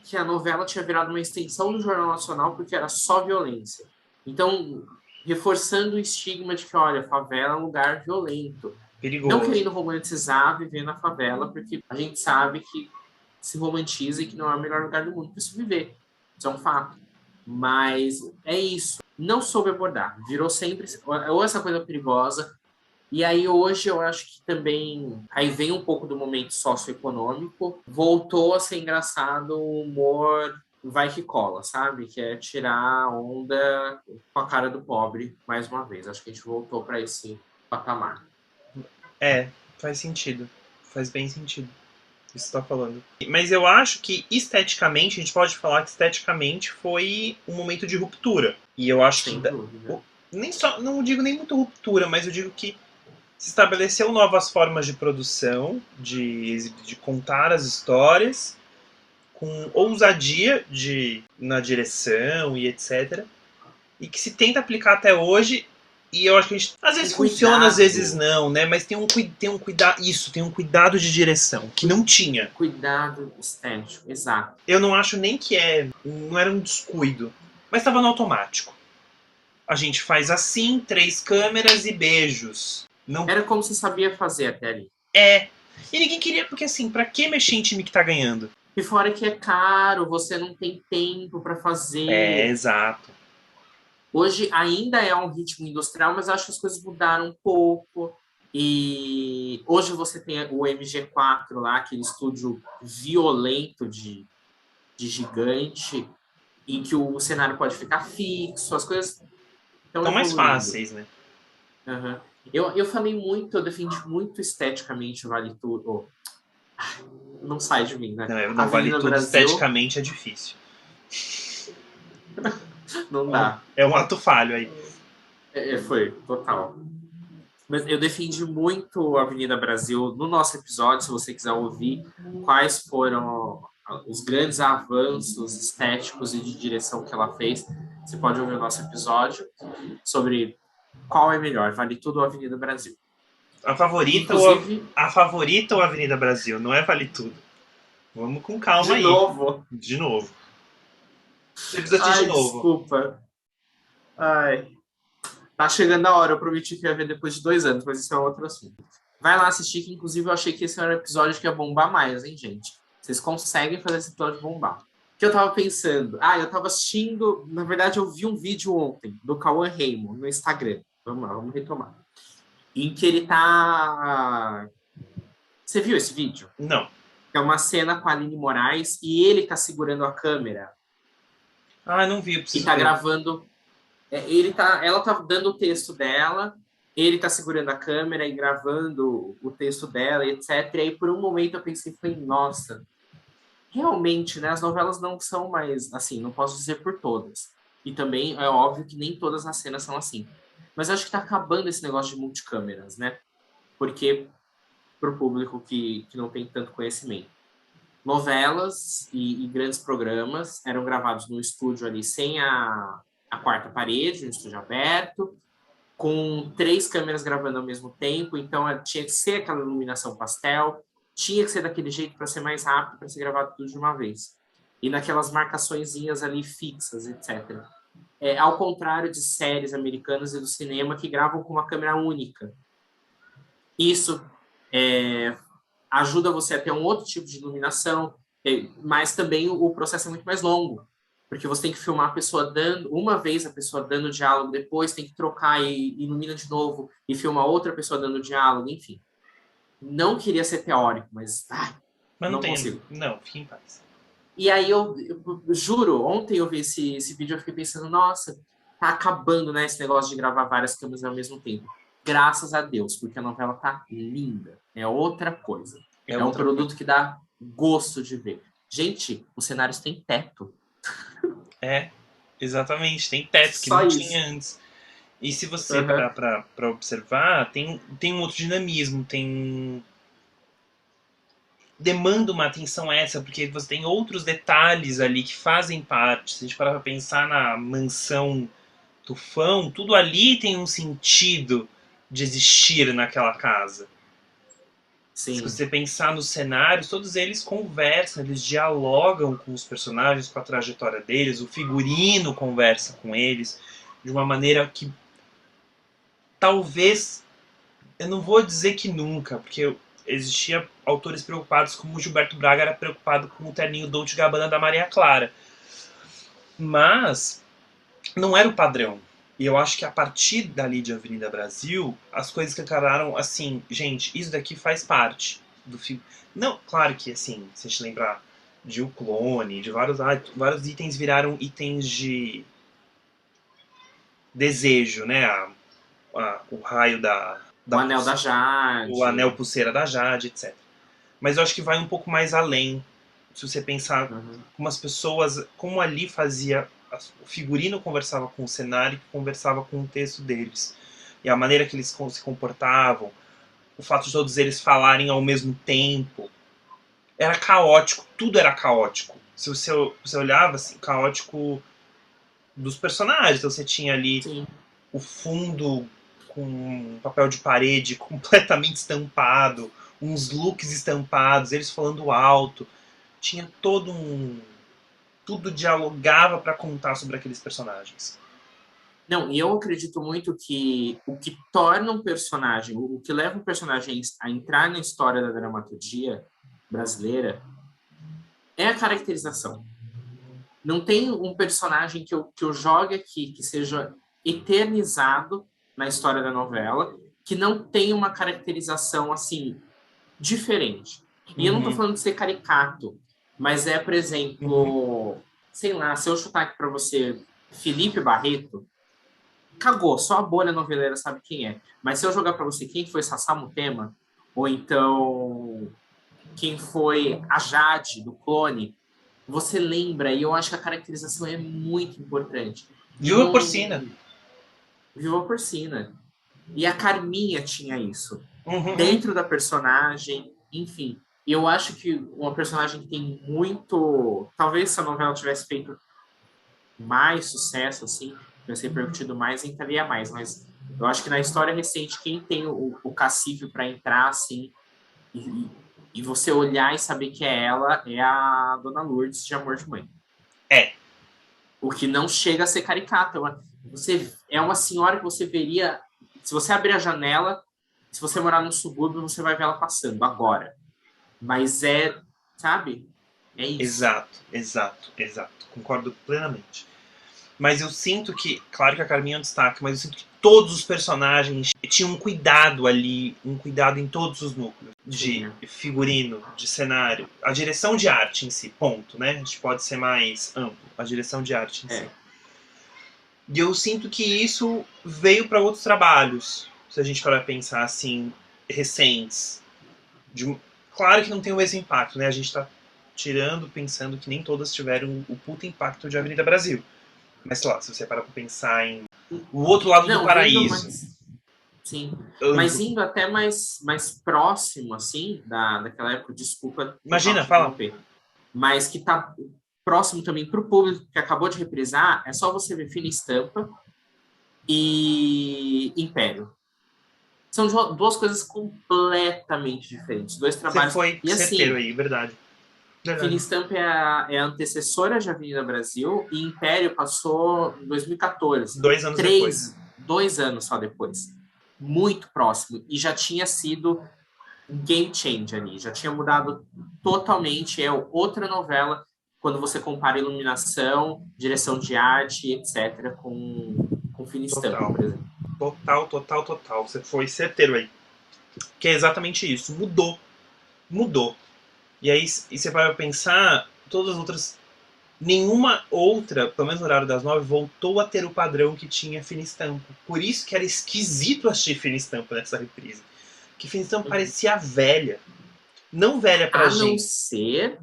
que a novela tinha virado uma extensão do Jornal Nacional porque era só violência. Então, reforçando o estigma de que, olha, favela é um lugar violento. Não Perigoso. querendo romantizar viver na favela, porque a gente sabe que se romantiza e que não é o melhor lugar do mundo para se viver. Isso é um fato. Mas é isso. Não soube abordar. Virou sempre ou essa coisa perigosa, E aí hoje eu acho que também, aí vem um pouco do momento socioeconômico, voltou a ser engraçado o humor vai que cola, sabe? Que é tirar a onda com a cara do pobre mais uma vez. Acho que a gente voltou para esse patamar. É, faz sentido. Faz bem sentido. Isso que você tá falando. Mas eu acho que esteticamente, a gente pode falar que esteticamente foi um momento de ruptura. E eu acho que Sem dúvida. nem só, não digo nem muito ruptura, mas eu digo que se estabeleceu novas formas de produção, de contar as histórias, com ousadia na direção e etc. E que se tenta aplicar até hoje. E eu acho que a gente, às vezes funciona, às vezes não, né? Mas tem um cuidado. Isso, tem um cuidado de direção, que não tinha. Cuidado estético, exato. Eu não acho nem que não era um descuido. Mas estava no automático. A gente faz assim, 3 câmeras e beijos. Não Era como se sabia fazer até ali. é. E ninguém queria, porque assim, pra que mexer em time que tá ganhando? E fora que é caro, você não tem tempo para É, fazer. exato. Hoje ainda é um ritmo industrial, mas acho que as coisas mudaram um pouco. E hoje você tem o MG4 lá, aquele estúdio violento de gigante, em que o cenário pode ficar fixo, as coisas estão Estão mais evoluindo. fáceis, né? Uhum. Eu falei muito, eu defendi muito esteticamente o Vale Tudo. Não sai de mim, né? Não, não vale Avenida tudo Brasil, esteticamente, é difícil. não dá. É um ato falho aí. Foi, total. Mas eu defendi muito a Avenida Brasil no nosso episódio, se você quiser ouvir quais foram os grandes avanços estéticos e de direção que ela fez. Você pode ouvir o nosso episódio sobre qual é melhor, Vale Tudo ou Avenida Brasil. A favorita, Inclusive, a favorita ou a Avenida Brasil? Não é Vale Tudo. Vamos com calma aí. novo. De novo. Você precisa assistir Ai, de novo. desculpa. Ai. Tá chegando a hora, eu prometi que ia ver depois de 2 anos, mas isso é outro assunto. Vai lá assistir, que inclusive eu achei que esse era um episódio que ia bombar mais, hein, gente? Vocês conseguem fazer esse episódio bombar. O que eu tava pensando? Eu tava assistindo, na verdade eu vi um vídeo ontem, do Cauã Raymond, no Instagram. Vamos lá, vamos retomar. Em que ele tá... Você viu esse vídeo? Não. É uma cena com a Aline Moraes e ele tá segurando a câmera. Ah, não vi, eu E preciso tá ver. gravando... ela tá dando o texto dela, ele tá segurando a câmera e gravando o texto dela, etc. E aí, por um momento, eu pensei, nossa, realmente, né, as novelas não são mais, assim, não posso dizer por todas. E também é óbvio que nem todas as cenas são assim. Mas acho que tá acabando esse negócio de multicâmeras, né? Porque, pro público que não tem tanto conhecimento, novelas e grandes programas eram gravados no estúdio ali sem a quarta parede, um estúdio aberto, com 3 câmeras gravando ao mesmo tempo, então tinha que ser aquela iluminação pastel, tinha que ser daquele jeito para ser mais rápido, para ser gravado tudo de uma vez. E naquelas marcaçõezinhas ali fixas, etc. Ao contrário de séries americanas e do cinema que gravam com uma câmera única. Isso ajuda você a ter um outro tipo de iluminação, mas também o processo é muito mais longo, porque você tem que filmar a pessoa dando, uma vez a pessoa dando diálogo, depois tem que trocar e ilumina de novo, e filmar outra pessoa dando diálogo, enfim. Não queria ser teórico, mas Mas não tem. consigo. Não, fique em paz. E aí eu juro, ontem eu vi esse vídeo e eu fiquei pensando, nossa, tá acabando, né, esse negócio de gravar várias câmeras ao mesmo tempo. Graças a Deus, porque a novela tá linda. É outra coisa. É um produto que dá gosto de ver. Gente, os cenários têm teto. Exatamente. Tem teto que Só não isso. tinha antes. E se você parar pra observar, tem um outro dinamismo, demanda uma atenção extra, porque você tem outros detalhes ali que fazem parte. Se a gente parar pra pensar na mansão Tufão, tudo ali tem um sentido de existir naquela casa. Sim. Se você pensar nos cenários, todos eles conversam, eles dialogam com os personagens, com a trajetória deles, o figurino conversa com eles de uma maneira que talvez, eu não vou dizer que nunca, porque existia autores preocupados, como o Gilberto Braga era preocupado com o terninho Dolce Gabbana da Maria Clara. Mas não era o padrão. E eu acho que a partir dali de Avenida Brasil, as coisas que encararam assim, gente, isso daqui faz parte do filme. Não, claro que assim, se a gente lembrar de O Clone, de vários itens viraram itens de desejo, né? O raio O Anel da o anel Jade. pulseira da Jade, etc. Mas eu acho que vai um pouco mais além. Se você pensar Uhum. como as pessoas, como ali fazia, o figurino conversava com o cenário, que conversava com o texto deles. E a maneira que eles se comportavam, o fato de todos eles falarem ao mesmo tempo, era caótico, tudo era caótico. Se você olhava assim, caótico dos personagens, então você tinha ali Sim. o fundo com um papel de parede completamente estampado, uns looks estampados, eles falando alto. Tinha todo um. Tudo dialogava para contar sobre aqueles personagens. Não, e eu acredito muito que o que torna um personagem, o que leva um personagem a entrar na história da dramaturgia brasileira é a caracterização. Não tem um personagem que eu jogue aqui que seja eternizado na história da novela, que não tenha uma caracterização assim diferente. E eu não estou Uhum, falando de ser caricato, mas é, por uhum. exemplo, sei lá, se eu chutar aqui para você Felipe Barreto, cagou, só a bolha noveleira sabe quem é. Mas se eu jogar para você quem foi Sassá Mutema, ou então quem foi a Jade do Clone, você lembra, e eu acho que a caracterização é muito importante. E Viúva não. Porcina. Viva Porcina. E a Carminha tinha isso. Uhum. Dentro da personagem, enfim. E eu acho que uma personagem que tem muito. Talvez se a novela tivesse feito mais sucesso, assim, tivesse repercutido mais, entraria mais. Mas eu acho que na história recente, quem tem o cacife para entrar, assim, e você olhar e saber que é ela, é a Dona Lourdes de Amor de Mãe. É, O que não chega a ser caricato. Você é uma senhora que você veria. Se você abrir a janela, se você morar num subúrbio, você vai ver ela passando agora. Mas é, sabe? É isso. exato, exato, exato. Concordo plenamente. Mas eu sinto que, claro que a Carminha é um destaque, mas eu sinto que todos os personagens tinham um cuidado ali, um cuidado em todos os núcleos. De Tinha. figurino, de cenário, a direção de arte em si, ponto, né? A gente pode ser mais amplo, a direção de arte em si. É. E eu sinto que isso veio para outros trabalhos, se a gente for pensar assim, recentes. De, claro que não tem o mesmo impacto, né? A gente está tirando, pensando que nem todas tiveram o puta impacto de Avenida Brasil. Mas, sei lá, se você parar pra pensar em O Outro Lado do Não, vindo Paraíso. mais. Sim. Mas Eu- indo até mais próximo, assim, daquela época, desculpa total Imagina, te fala. interromper. Mas que tá próximo também para o público que acabou de reprisar, é só você ver Fina Estampa e Império. São duas coisas completamente diferentes, dois Você trabalhos. foi E certeiro assim, aí, verdade. Fina Verdade. Estampa é a antecessora de Avenida Brasil e Império passou em 2014. 2 anos depois. 2 anos só depois. Muito próximo. E já tinha sido um game changer ali. Já tinha mudado totalmente. É outra novela quando você compara iluminação, direção de arte, etc., com Fina Estampa, Total. por exemplo. Total, total, total. Você foi certeiro aí. Que é exatamente isso. Mudou. Mudou. E aí, e você vai pensar, todas as outras. Nenhuma outra, pelo menos no horário das 9, voltou a ter o padrão que tinha Fina Estampa. Por isso que era esquisito assistir Fina Estampa nessa reprise. Que Fina Estampa Uhum. parecia velha. Não velha pra A não gente. ser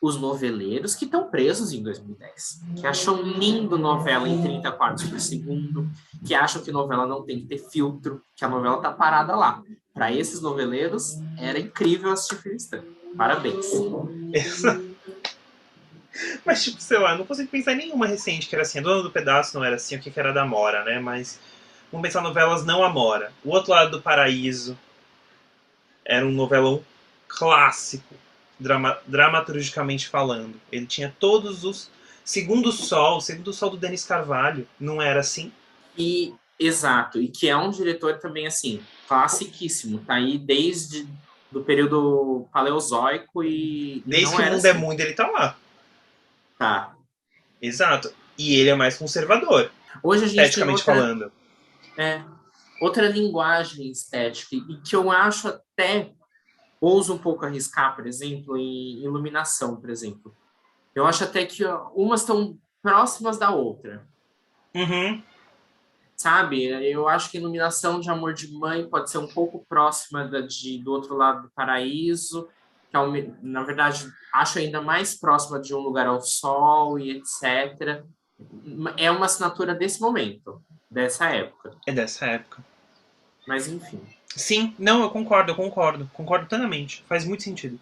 os noveleiros que estão presos em 2010, que acham lindo novela em 30 quadros por segundo, que acham que novela não tem que ter filtro, que a novela tá parada lá. Para esses noveleiros, era incrível assistir Fina Estampa. Parabéns. Mas, tipo, sei lá, não consigo pensar em nenhuma recente que era assim. A Dona do Pedaço não era assim, o que era da Mora, né? Mas vamos pensar novelas não Amora. O Outro Lado do Paraíso era um novelão clássico, dramaturgicamente falando. Ele tinha todos os. Segundo o Sol do Denis Carvalho, não era assim? E exato, e que é um diretor também assim, classiquíssimo, tá aí desde do período paleozoico e Desde não que o era mundo é assim. mundo, ele tá lá. Tá. Exato. E ele é mais conservador. Hoje a gente tem esteticamente falando. é, outra linguagem estética, e que eu acho até, ouso um pouco arriscar, por exemplo, em iluminação, por exemplo. Eu acho até que umas estão próximas da outra, Uhum. sabe? Eu acho que a iluminação de Amor de Mãe pode ser um pouco próxima do outro lado do paraíso, que na verdade acho ainda mais próxima de Um Lugar ao Sol e etc. É uma assinatura desse momento, dessa época. É dessa época. Mas enfim. Sim, não, eu concordo, Concordo plenamente. Faz muito sentido.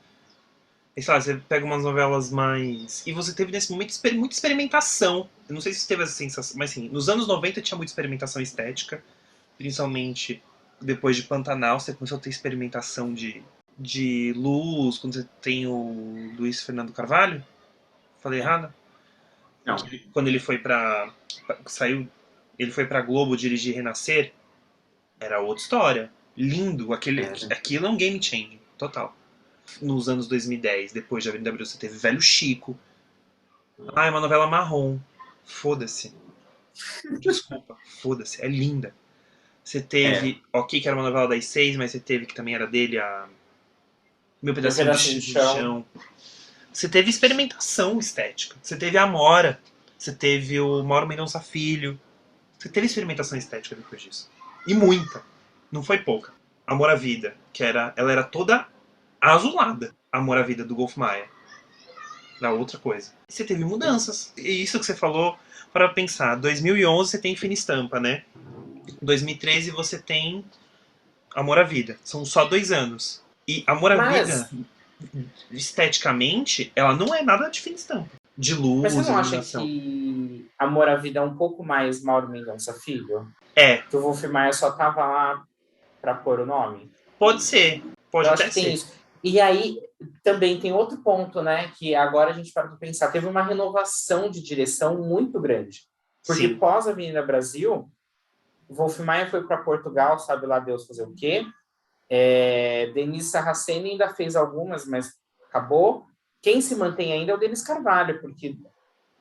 E, sei lá, você pega umas novelas mais. E você teve nesse momento muita experimentação. Eu não sei se você teve essa sensação, mas sim, nos anos 90 tinha muita experimentação estética, principalmente depois de Pantanal, você começou a ter experimentação de luz, quando você tem o Luiz Fernando Carvalho. Falei É. errado? Não. Quando ele foi saiu. Ele foi pra Globo dirigir Renascer, era outra história. Lindo, aquilo é um game changer, total. Nos anos 2010, depois de Avenida Brasil, você teve Velho Chico. Ah, é uma novela marrom. Foda-se. Desculpa, foda-se. É linda. Você É. teve, ok, que era uma novela das 6, mas você teve que também era dele, a Meu Meu Pedacinho pedacinho de de chão. Chão. Você teve experimentação estética. Você teve a Amora. Você teve o Mauro Mendonça Filho. Você teve experimentação estética depois disso. E muita. Não foi pouca. Amor à Vida, ela era toda azulada. Amor à Vida do Golf Maia. Era outra coisa. Você teve mudanças. E isso que você falou, para pensar. 2011 você tem Fina Estampa, né? 2013 você tem Amor à Vida. São só 2 anos. E Amor à Vida, Mas, esteticamente, ela não é nada de Fina Estampa. De mas você luz, não acha iluminação. que Amor à Vida é um pouco mais Mauro Mendonça Filho? É, Que o Wolf Maia só tava lá para pôr o nome? pode ser. Pode Eu acho até que tem ser. isso. E aí também tem outro ponto, né? Que agora a gente para pensar, teve uma renovação de direção muito grande. Porque Sim. pós Avenida Brasil, o Wolf Maia foi para Portugal, sabe lá Deus fazer o quê? Denise Sarraceni ainda fez algumas, mas acabou. Quem se mantém ainda é o Denis Carvalho, porque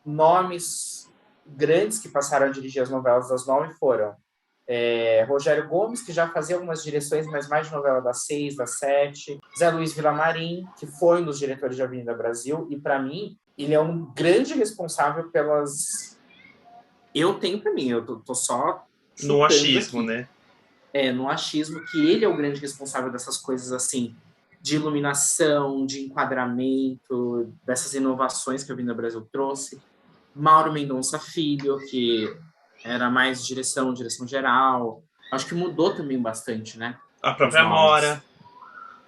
nomes grandes que passaram a dirigir as novelas das 9 foram Rogério Gomes, que já fazia algumas direções, mas mais de novela das 6, das 7. Zé Luiz Villamarim, que foi um dos diretores de Avenida Brasil, e para mim, ele é um grande responsável pelas. Eu tenho para mim, eu tô só No chutando achismo, aqui. né? No achismo, que ele é o grande responsável dessas coisas assim, de iluminação, de enquadramento, dessas inovações que a Avenida Brasil trouxe. Mauro Mendonça Filho, que era mais direção geral. Acho que mudou também bastante, né? A Os própria Amora. nomes.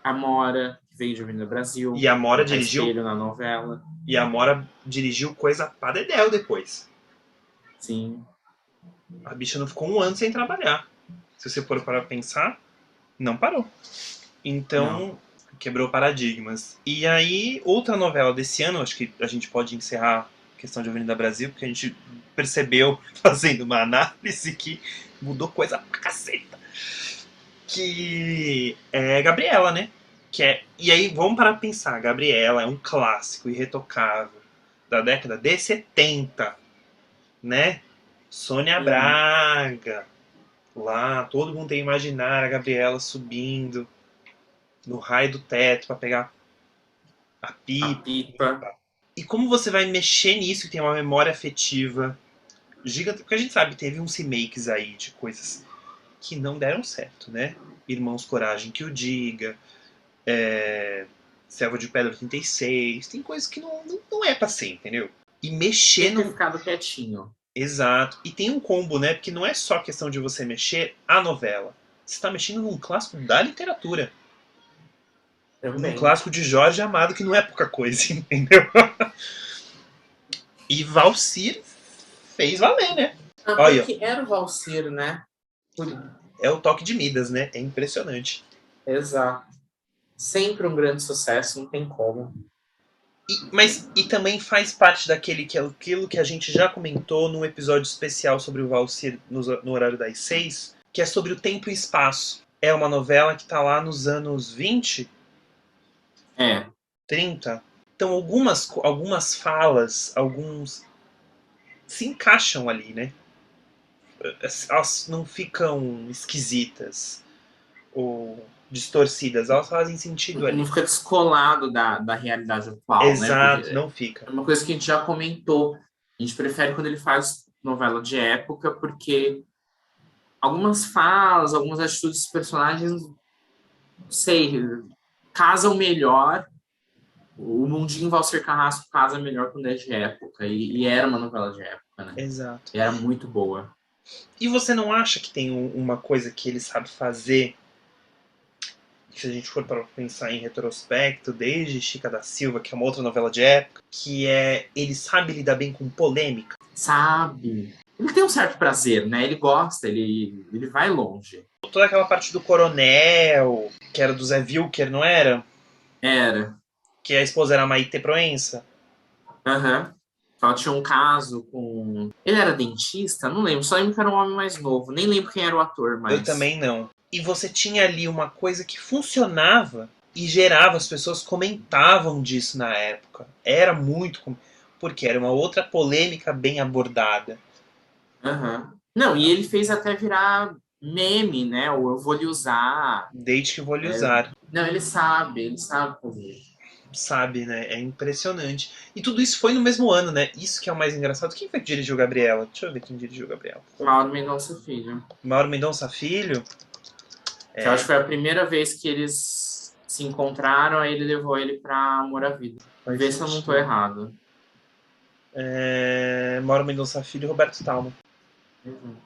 Amora, que veio de Avenida Brasil, E a Amora colocar dirigiu. espelho na novela. E a Amora dirigiu coisa pra dedéu depois. Sim. A bicha não ficou um ano sem trabalhar. Se você for para pensar, não parou. Não. Então, quebrou paradigmas. E aí, outra novela desse ano, acho que a gente pode encerrar a questão de Avenida Brasil, porque a gente percebeu, fazendo uma análise, que mudou coisa pra caceta. Que é Gabriela, né? E aí, vamos parar pra pensar. Gabriela é um clássico irretocável da década de 70, né? Sônia Uhum. Braga. Lá, todo mundo tem que imaginar a Gabriela subindo no raio do teto para pegar a A pipa. pipa. E como você vai mexer nisso que tem uma memória afetiva gigante? Porque a gente sabe, teve uns remakes aí de coisas que não deram certo, né? Irmãos Coragem que o diga, Selva de Pedra 36, tem coisas que não é pra ser, entendeu? E mexer Tem que ter num. ficado quietinho. Exato. E tem um combo, né? Porque não é só questão de você mexer a novela. Você está mexendo num clássico da literatura. Num Também. clássico de Jorge Amado, que não é pouca coisa, entendeu? E Valsir fez valer, né? Olha, Porque era o Valsir, né? Por... é o toque de Midas, né? É impressionante. Exato. Sempre um grande sucesso, não tem como. E também faz parte aquilo que a gente já comentou num episódio especial sobre o Valsir no horário das 6, que é sobre o tempo e espaço. É uma novela que tá lá nos anos 20, É. 30. Então algumas falas, alguns se encaixam ali, né? elas não ficam esquisitas ou distorcidas, elas fazem sentido Não ali. fica descolado da realidade atual, né? Porque Exato, não fica. é uma coisa que a gente já comentou. A gente prefere quando ele faz novela de época, porque algumas falas, algumas atitudes dos personagens, não sei, casam melhor. O Mundinho Valcer Carrasco casa melhor quando é de época. E era uma novela de época, né? Exato. E era muito boa. E você não acha que tem uma coisa que ele sabe fazer, se a gente for para pensar em retrospecto, desde Chica da Silva, que é uma outra novela de época, que é ele sabe lidar bem com polêmica? Sabe? Ele tem um certo prazer, né? Ele gosta, ele vai longe. Toda aquela parte do coronel, que era do Zé Vilker, não era? Era. Que a esposa era a Maite Proença. Aham. Ela tinha um caso com. Ele era dentista? Não lembro. Só lembro que era um homem mais novo. Nem lembro quem era o ator, Eu mas. também não. E você tinha ali uma coisa que funcionava e gerava, as pessoas comentavam disso na época. Era muito. Porque era uma outra polêmica bem abordada. Aham. Não, e ele fez até virar meme, né? Ou eu vou lhe usar. Desde que vou lhe É, usar. não, ele sabe fazer. Sabe, né? É impressionante. E tudo isso foi no mesmo ano, né? Isso que é o mais engraçado. Quem foi que dirigiu Gabriela? Deixa eu ver quem dirigiu Gabriela. Mauro Mendonça Filho. Mauro Mendonça Filho? Que eu acho que foi a primeira vez que eles se encontraram, aí ele levou ele pra Amor à Vida. Vê se eu não tô errado. Mauro Mendonça Filho e Roberto Talma. Uhum.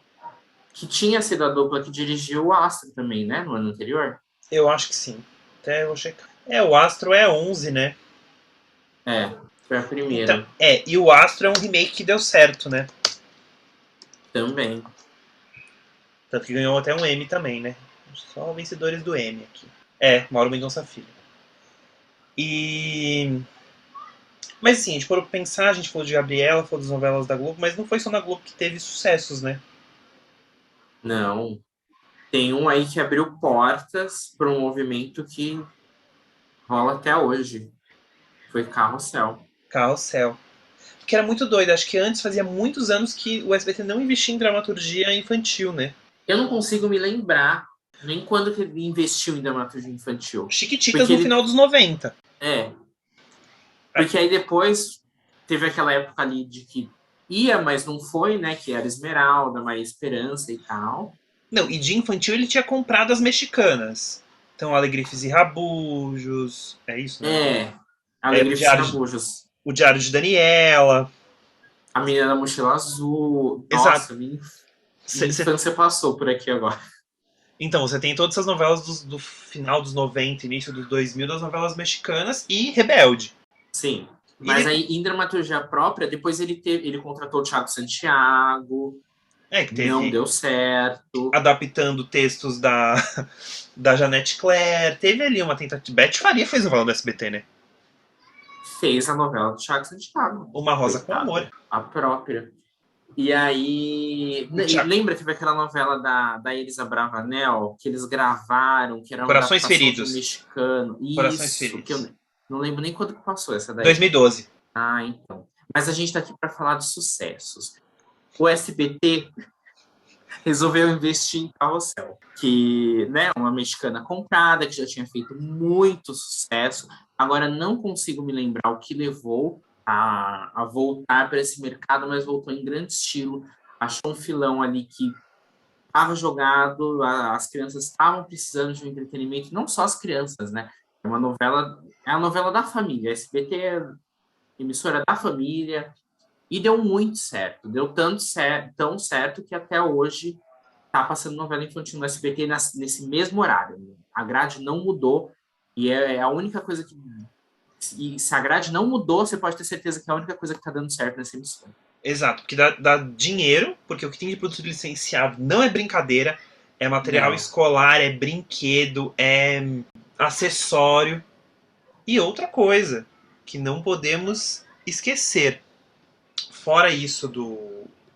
Que tinha sido a dupla que dirigiu o Astro também, né? No ano anterior. Eu acho que sim. Até eu vou checar. O Astro é 11, né? É, foi a primeira. Então, e o Astro é um remake que deu certo, né? Também. Tanto que ganhou até um M também, né? Só vencedores do M aqui. Mauro Mendonça Filho. Mas assim, a gente for pensar, a gente falou de Gabriela, falou das novelas da Globo, mas não foi só na Globo que teve sucessos, né? Não. Tem um aí que abriu portas para um movimento que rola até hoje. Foi Carrossel. Carrossel. Porque era muito doido. Acho que antes fazia muitos anos que o SBT não investia em dramaturgia infantil, né? Eu não consigo me lembrar nem quando que ele investiu em dramaturgia infantil. Chiquititas Porque no ele. final dos 90. Porque aí depois teve aquela época ali de que ia, mas não foi, né? Que era Esmeralda, Maria Esperança e tal. Não, e de infantil ele tinha comprado as mexicanas. Então, Alegrifes e Rabujos. É isso, né? Alegria dos Rabujos. O Diário de Daniela. A Menina da Mochila Azul. Exato. Nossa, minha infância passou por aqui agora. Então, você tem todas essas novelas do final dos 90, início dos 2000, das novelas mexicanas e Rebelde. Sim. Mas aí, em dramaturgia própria, depois ele contratou o Thiago Santiago. Que teve, não deu certo. Adaptando textos da Janete Claire. Teve ali uma tentativa. Beth Faria fez novela do SBT, né? Fez a novela do Thiago Santiago. Uma Rosa com Amor. A própria. E aí. Lembra que teve aquela novela da Elisa Bravanel, que eles gravaram, que era uma Corações Feridos. Mexicano. Corações Feridos. Que eu não lembro nem quando que passou essa daí. 2012. Ah, então. Mas a gente tá aqui para falar de sucessos. O SBT resolveu investir em Carrossel, que, né, uma mexicana comprada, que já tinha feito muito sucesso. Agora não consigo me lembrar o que levou a voltar para esse mercado, mas voltou em grande estilo. Achou um filão ali que estava jogado, as crianças estavam precisando de um entretenimento, não só as crianças, né? É a novela da família. A SBT é emissora da família, e deu muito certo. Deu tão certo que até hoje está passando novela infantil no SBT nesse mesmo horário. A grade não mudou, e é a única coisa que. E se a grade não mudou, você pode ter certeza que é a única coisa que está dando certo nessa emissora. Exato, porque dá dinheiro, porque o que tem de produto licenciado não é brincadeira, é material escolar, é brinquedo, é acessório. E outra coisa que não podemos esquecer, fora isso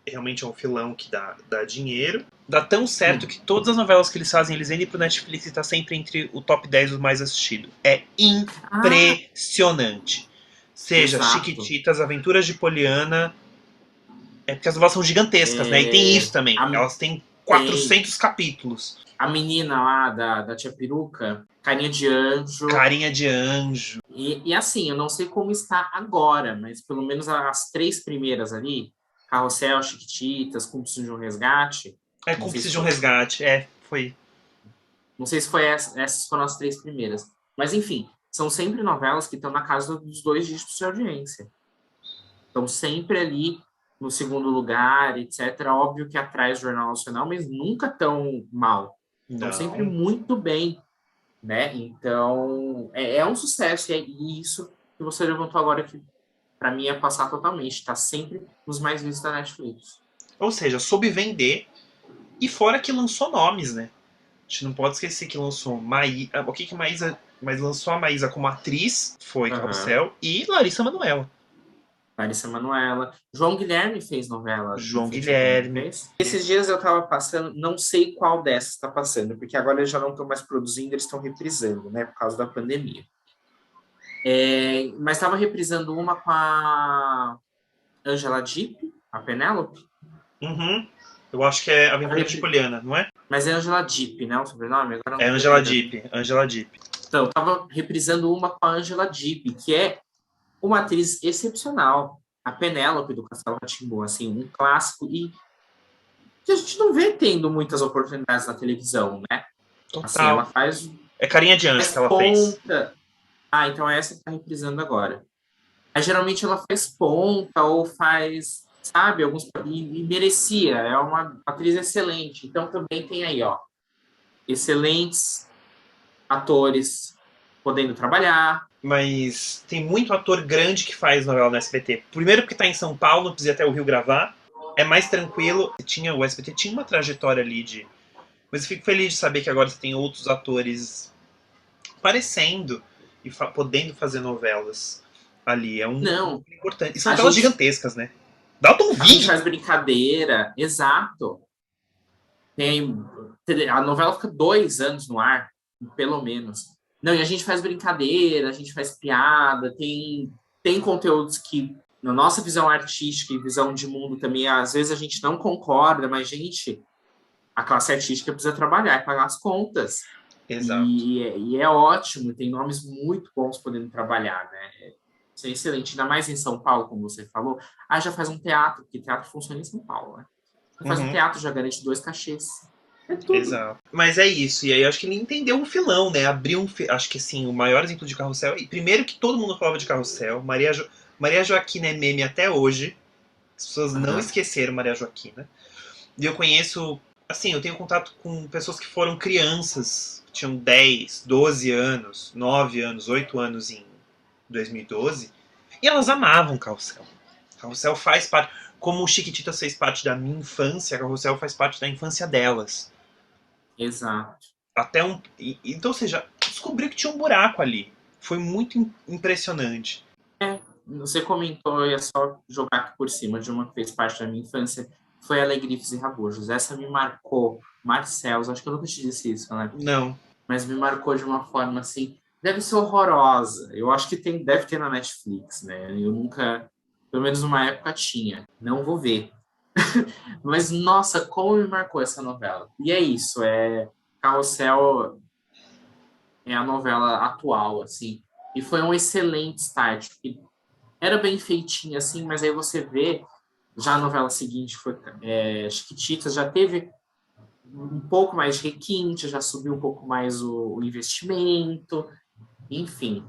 realmente é um filão que dá dinheiro, dá tão certo que todas as novelas que eles fazem, eles vendem pro Netflix e tá sempre entre o top 10 dos mais assistidos. É impressionante. Seja Exato. Chiquititas, Aventuras de Poliana, É porque as novelas são gigantescas, né? E tem isso também. A, Elas têm tem 400 capítulos. a menina lá da Tia Peruca, Carinha de Anjo. Carinha de Anjo. E assim, eu não sei como está agora, mas pelo menos as três primeiras ali, Carrossel, Chiquititas, Cúmplices de um Resgate. É Não sei Cúmplice se de um foi, Resgate. É, foi. não sei se foi essas foram as três primeiras. Mas enfim, são sempre novelas que estão na casa dos 2 dígitos de audiência. Estão sempre ali no segundo lugar, etc. Óbvio que atrás do Jornal Nacional, mas nunca tão mal. Estão sempre Não. muito bem, né? Então, é um sucesso. E isso que você levantou agora que para mim é passar totalmente. Está sempre nos mais vistos da Netflix. Ou seja, soube vender. E fora que lançou nomes, né? A gente não pode esquecer que lançou Maísa. O que Maísa. Mas lançou a Maísa como atriz, foi Uhum. Carrossel, e Larissa Manoela. Larissa Manoela. João Guilherme fez novela João infantil também, não Guilherme. fez? Esses dias eu estava passando, não sei qual dessas está passando, porque agora eles já não estão mais produzindo, eles estão reprisando, né, por causa da pandemia. Mas estava reprisando uma com a Angela Dipp, a Penélope. Uhum. Eu acho que é Tava Aventura de repri... Poliana, não é? Mas é Angela Dipp, né, o sobrenome? Agora eu não É estou me Angela lembrando. Dipp. Angela Dipp. Então, estava reprisando uma com a Angela Dipp, que é uma atriz excepcional. A Penélope do Castelo Rá-Tim-Bum, assim, um clássico e que a gente não vê tendo muitas oportunidades na televisão, né? Assim, ela Total. faz, É Carinha de Anjo que faz ela fez. ponta. Ah, então é essa que tá reprisando agora. Mas geralmente ela faz ponta ou faz, sabe, alguns. E merecia, é uma atriz excelente. Então também tem aí, ó, excelentes atores podendo trabalhar. Mas tem muito ator grande que faz novela no SBT. Primeiro porque tá em São Paulo, não precisa ir até o Rio gravar. É mais tranquilo. O SBT tinha uma trajetória ali de. Mas eu fico feliz de saber que agora você tem outros atores aparecendo e podendo fazer novelas ali. É um Não, importante. E são a novelas gente, gigantescas, né? Dalton a gente Vig! faz brincadeira, exato. Tem, a novela fica 2 anos no ar, pelo menos. Não, e a gente faz brincadeira, a gente faz piada, tem conteúdos que, na nossa visão artística e visão de mundo também, às vezes a gente não concorda, mas, gente, a classe artística precisa trabalhar e pagar as contas. Exato. E é ótimo, tem nomes muito bons podendo trabalhar, né? Isso é excelente, ainda mais em São Paulo, como você falou. Ah, já faz um teatro, porque teatro funciona em São Paulo, né? Faz um Uhum. teatro, já garante 2 cachês. É tudo. Exato. Mas é isso. E aí eu acho que ele entendeu um filão, né? Abriu um. Acho que assim, o maior exemplo de Carrossel. E primeiro que todo mundo falava de Carrossel. Maria Joaquina é meme até hoje. As pessoas não Aham. esqueceram Maria Joaquina. E eu conheço. Assim, eu tenho contato com pessoas que foram crianças. Que tinham 10, 12 anos, 9 anos, 8 anos em 2012. E elas amavam Carrossel. Carrossel faz parte. Como o Chiquititas fez parte da minha infância, Carrossel faz parte da infância delas. Exato. Até um. Então, ou seja, descobriu que tinha um buraco ali. Foi muito impressionante. Você comentou, eu ia só jogar aqui por cima de uma que fez parte da minha infância, foi Alegrifes e Rabujos. Essa me marcou. Marcelos, acho que eu nunca te disse isso, né? Não. Mas me marcou de uma forma assim. Deve ser horrorosa. Eu acho que deve ter na Netflix, né? Eu nunca, pelo menos numa época tinha. Não vou ver. Mas nossa, como me marcou essa novela. E é isso, Carrossel é a novela atual, assim. E foi um excelente start, porque era bem feitinha, assim, mas aí você vê, já a novela seguinte foi Chiquititas, já teve um pouco mais de requinte, já subiu um pouco mais o investimento, enfim.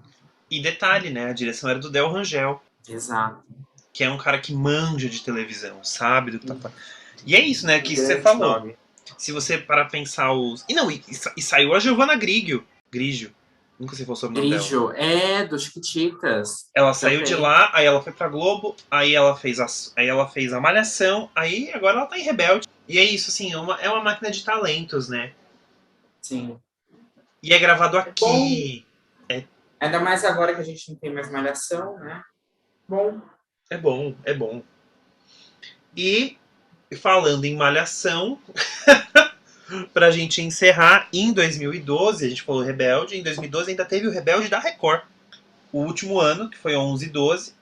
E detalhe, né? A direção era do Del Rangel, Exato. que é um cara que manja de televisão, sabe do que tá falando. E é isso, né? Um Que você grande falou. nome. Se você parar pra pensar os. E não, e saiu a Giovanna Grigio. Grigio. Nunca sei qual é o sobrenome dela. Grigio, dos Chiquititas, Ela saiu de também. lá, aí ela foi pra Globo, aí ela fez a Malhação, aí agora ela tá em Rebelde. E é isso, assim, é uma máquina de talentos, né? Sim. E é gravado É bom, aqui. É, ainda mais agora que a gente não tem mais malhação, né? Bom. é bom, é bom. E falando em Malhação, pra gente encerrar, em 2012, a gente falou Rebelde, em 2012 ainda teve o Rebelde da Record. O último ano, que foi 11 e 12.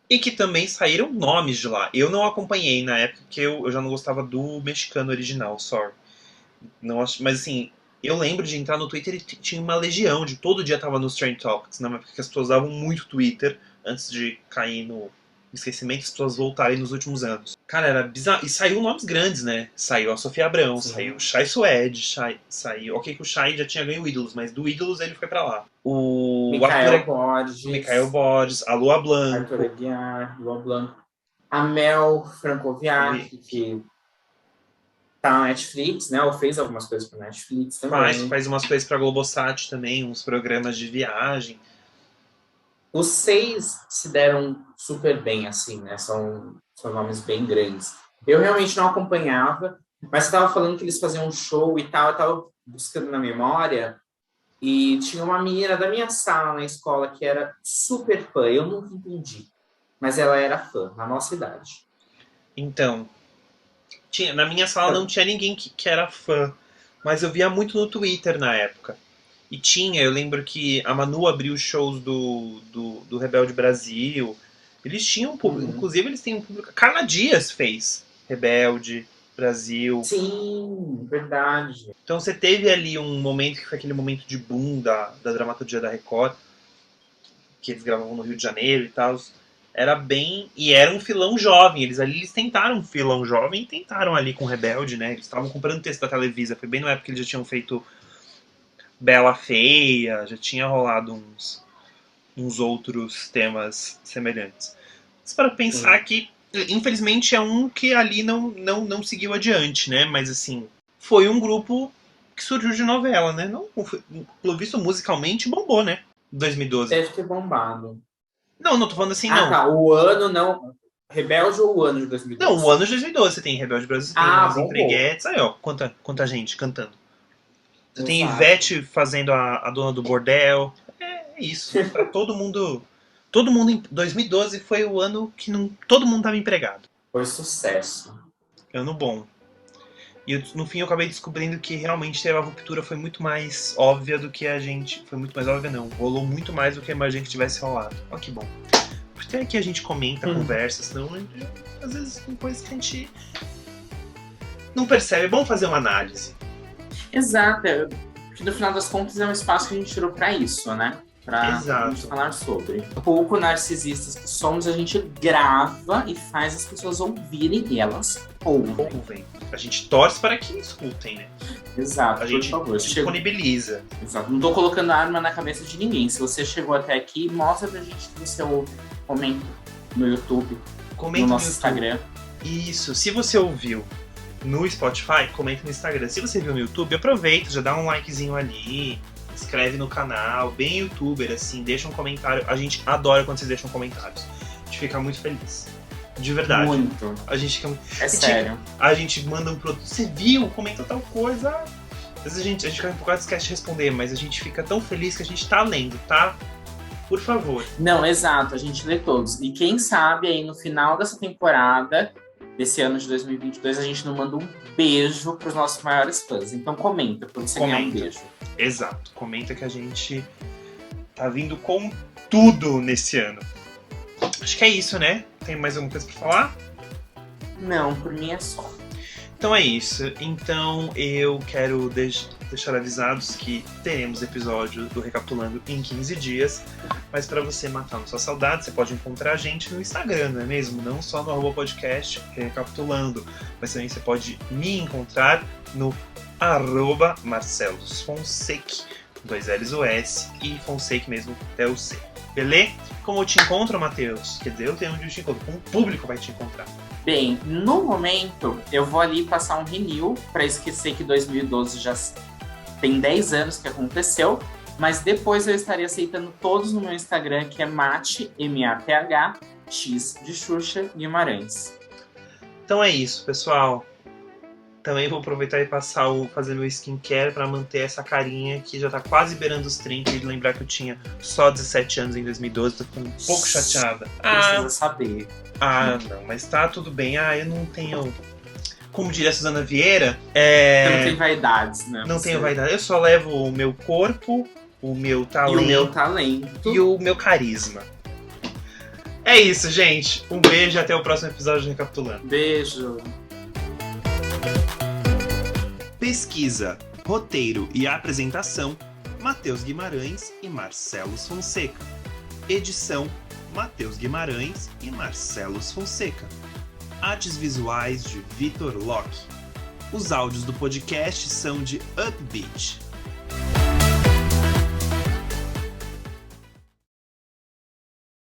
E que também saíram nomes de lá. Eu não acompanhei na época, porque eu já não gostava do mexicano original, sorry. Não, mas assim, eu lembro de entrar no Twitter e tinha uma legião de todo dia tava nos Trend Topics, na época que as pessoas usavam muito Twitter antes de cair no esquecimento, as pessoas voltarem nos últimos anos. Cara, era bizarro. E saiu nomes grandes, né? Saiu a Sofia Abrão, Sim. saiu o Shai Suede, saiu. Ok, que o Shai já tinha ganho o Ídolos, mas do Ídolos ele foi pra lá. O Mikael Borges. Mikael Borges, a Lua Blanco. Arthur Aguiar, Lua Blanco. A Mel Francoviac, que tá na Netflix, né? Ou fez algumas coisas pra Netflix também. Faz umas coisas pra Globosat também, uns programas de viagem. Os 6 se deram super bem, assim, né? São nomes bem grandes. Eu realmente não acompanhava, mas você tava falando que eles faziam um show e tal, eu tava buscando na memória, e tinha uma menina da minha sala na escola que era super fã, eu nunca entendi, mas ela era fã, na nossa idade. Então, na minha sala não tinha ninguém que era fã, mas eu via muito no Twitter na época. E eu lembro que a Manu abriu shows do Rebelde Brasil. Eles tinham público, inclusive eles têm um público. Carla Dias fez Rebelde Brasil. Sim, verdade. Então você teve ali um momento que foi aquele momento de boom da dramaturgia da Record, que eles gravavam no Rio de Janeiro e tal. Era bem. E era um filão jovem. Eles tentaram um filão jovem e tentaram ali com Rebelde, né? Eles estavam comprando texto da Televisa. Foi bem na época que eles já tinham feito Bela Feia, já tinha rolado uns outros temas semelhantes. Mas para pensar que, infelizmente, é um que ali não seguiu adiante, né? Mas assim, foi um grupo que surgiu de novela, né? Não, pelo visto, musicalmente bombou, né? 2012. Deve ter bombado. Não tô falando assim, não. Tá, o ano não. Rebelde ou o ano de 2012? Não, o ano de 2012. Você tem Rebelde Brasil, você tem Os Empreguetes. Aí, ó, quanta gente cantando. Você tem Ivete fazendo a dona do bordel. É isso. Pra todo mundo. Todo mundo em 2012 foi o ano que todo mundo estava empregado. Foi sucesso. Ano bom. E no fim eu acabei descobrindo que realmente a ruptura foi muito mais óbvia do que a gente. Foi muito mais óbvia, não. Rolou muito mais do que a imagem que tivesse rolado. Ó, que bom. Porque aqui a gente comenta, conversa, senão às vezes tem coisas que a gente não percebe. É bom fazer uma análise. Exato. Porque no final das contas é um espaço que a gente tirou pra isso, né? Pra gente falar sobre. Pouco narcisistas que somos, a gente grava e faz as pessoas ouvirem e elas ouvem. A gente torce para que escutem, né? Exato, a gente disponibiliza. Exato. Não tô colocando arma na cabeça de ninguém. Se você chegou até aqui, mostra pra gente que você ouve. Comenta no YouTube, no nosso Instagram. Isso. Se você ouviu no Spotify, comenta no Instagram. Se você viu no YouTube, aproveita, já dá um likezinho ali. Inscreve no canal, bem youtuber, assim, deixa um comentário. A gente adora quando vocês deixam comentários. A gente fica muito feliz. De verdade. Muito. A gente fica... sério. A gente manda um produto. Você viu? Comenta tal coisa. Às vezes a gente fica um pouco esquece de responder, mas a gente fica tão feliz que a gente tá lendo, tá? Por favor. Não, exato. A gente lê todos. E quem sabe aí no final dessa temporada, desse ano de 2022, a gente não manda um beijo pros nossos maiores fãs. Então comenta, pra você ganhar um beijo. Exato. Comenta que a gente tá vindo com tudo nesse ano. Acho que é isso, né? Tem mais alguma coisa pra falar? Não, por mim é só. Então é isso. Então eu quero deixar avisados que teremos episódio do Recapitulando em 15 dias. Mas para você matar na sua saudade, você pode encontrar a gente no Instagram, não é mesmo? Não só no @podcast Recapitulando, mas também você pode me encontrar no @MarcelosFonseca, 2 L's o S e Fonseca mesmo é o C. Beleza? Como eu te encontro, Matheus? Quer dizer, eu tenho onde eu te encontro. Como o público vai te encontrar? Bem, no momento, eu vou ali passar um renew para esquecer que 2012 já tem 10 anos que aconteceu, mas depois eu estarei aceitando todos no meu Instagram, que é Math, M-A-T-H, X de Xuxa, Guimarães. Então é isso, pessoal. Também vou aproveitar e fazer meu skincare para manter essa carinha que já tá quase beirando os 30 e lembrar que eu tinha só 17 anos em 2012, tô ficando um pouco chateada. Precisa saber. Não, mas tá tudo bem. Eu não tenho... Como diria a Suzana Vieira... Você não tem vaidades, né? Não tenho vaidade. Eu só levo o meu corpo, o meu talento... E o meu talento. E o meu carisma. É isso, gente. Um beijo e até o próximo episódio de Recapitulando. Beijo. Pesquisa, roteiro e apresentação, Matheus Guimarães e Marcelo Fonseca. Edição, Matheus Guimarães e Marcelo Fonseca. Artes visuais de Vitor Locke. Os áudios do podcast são de Upbeat.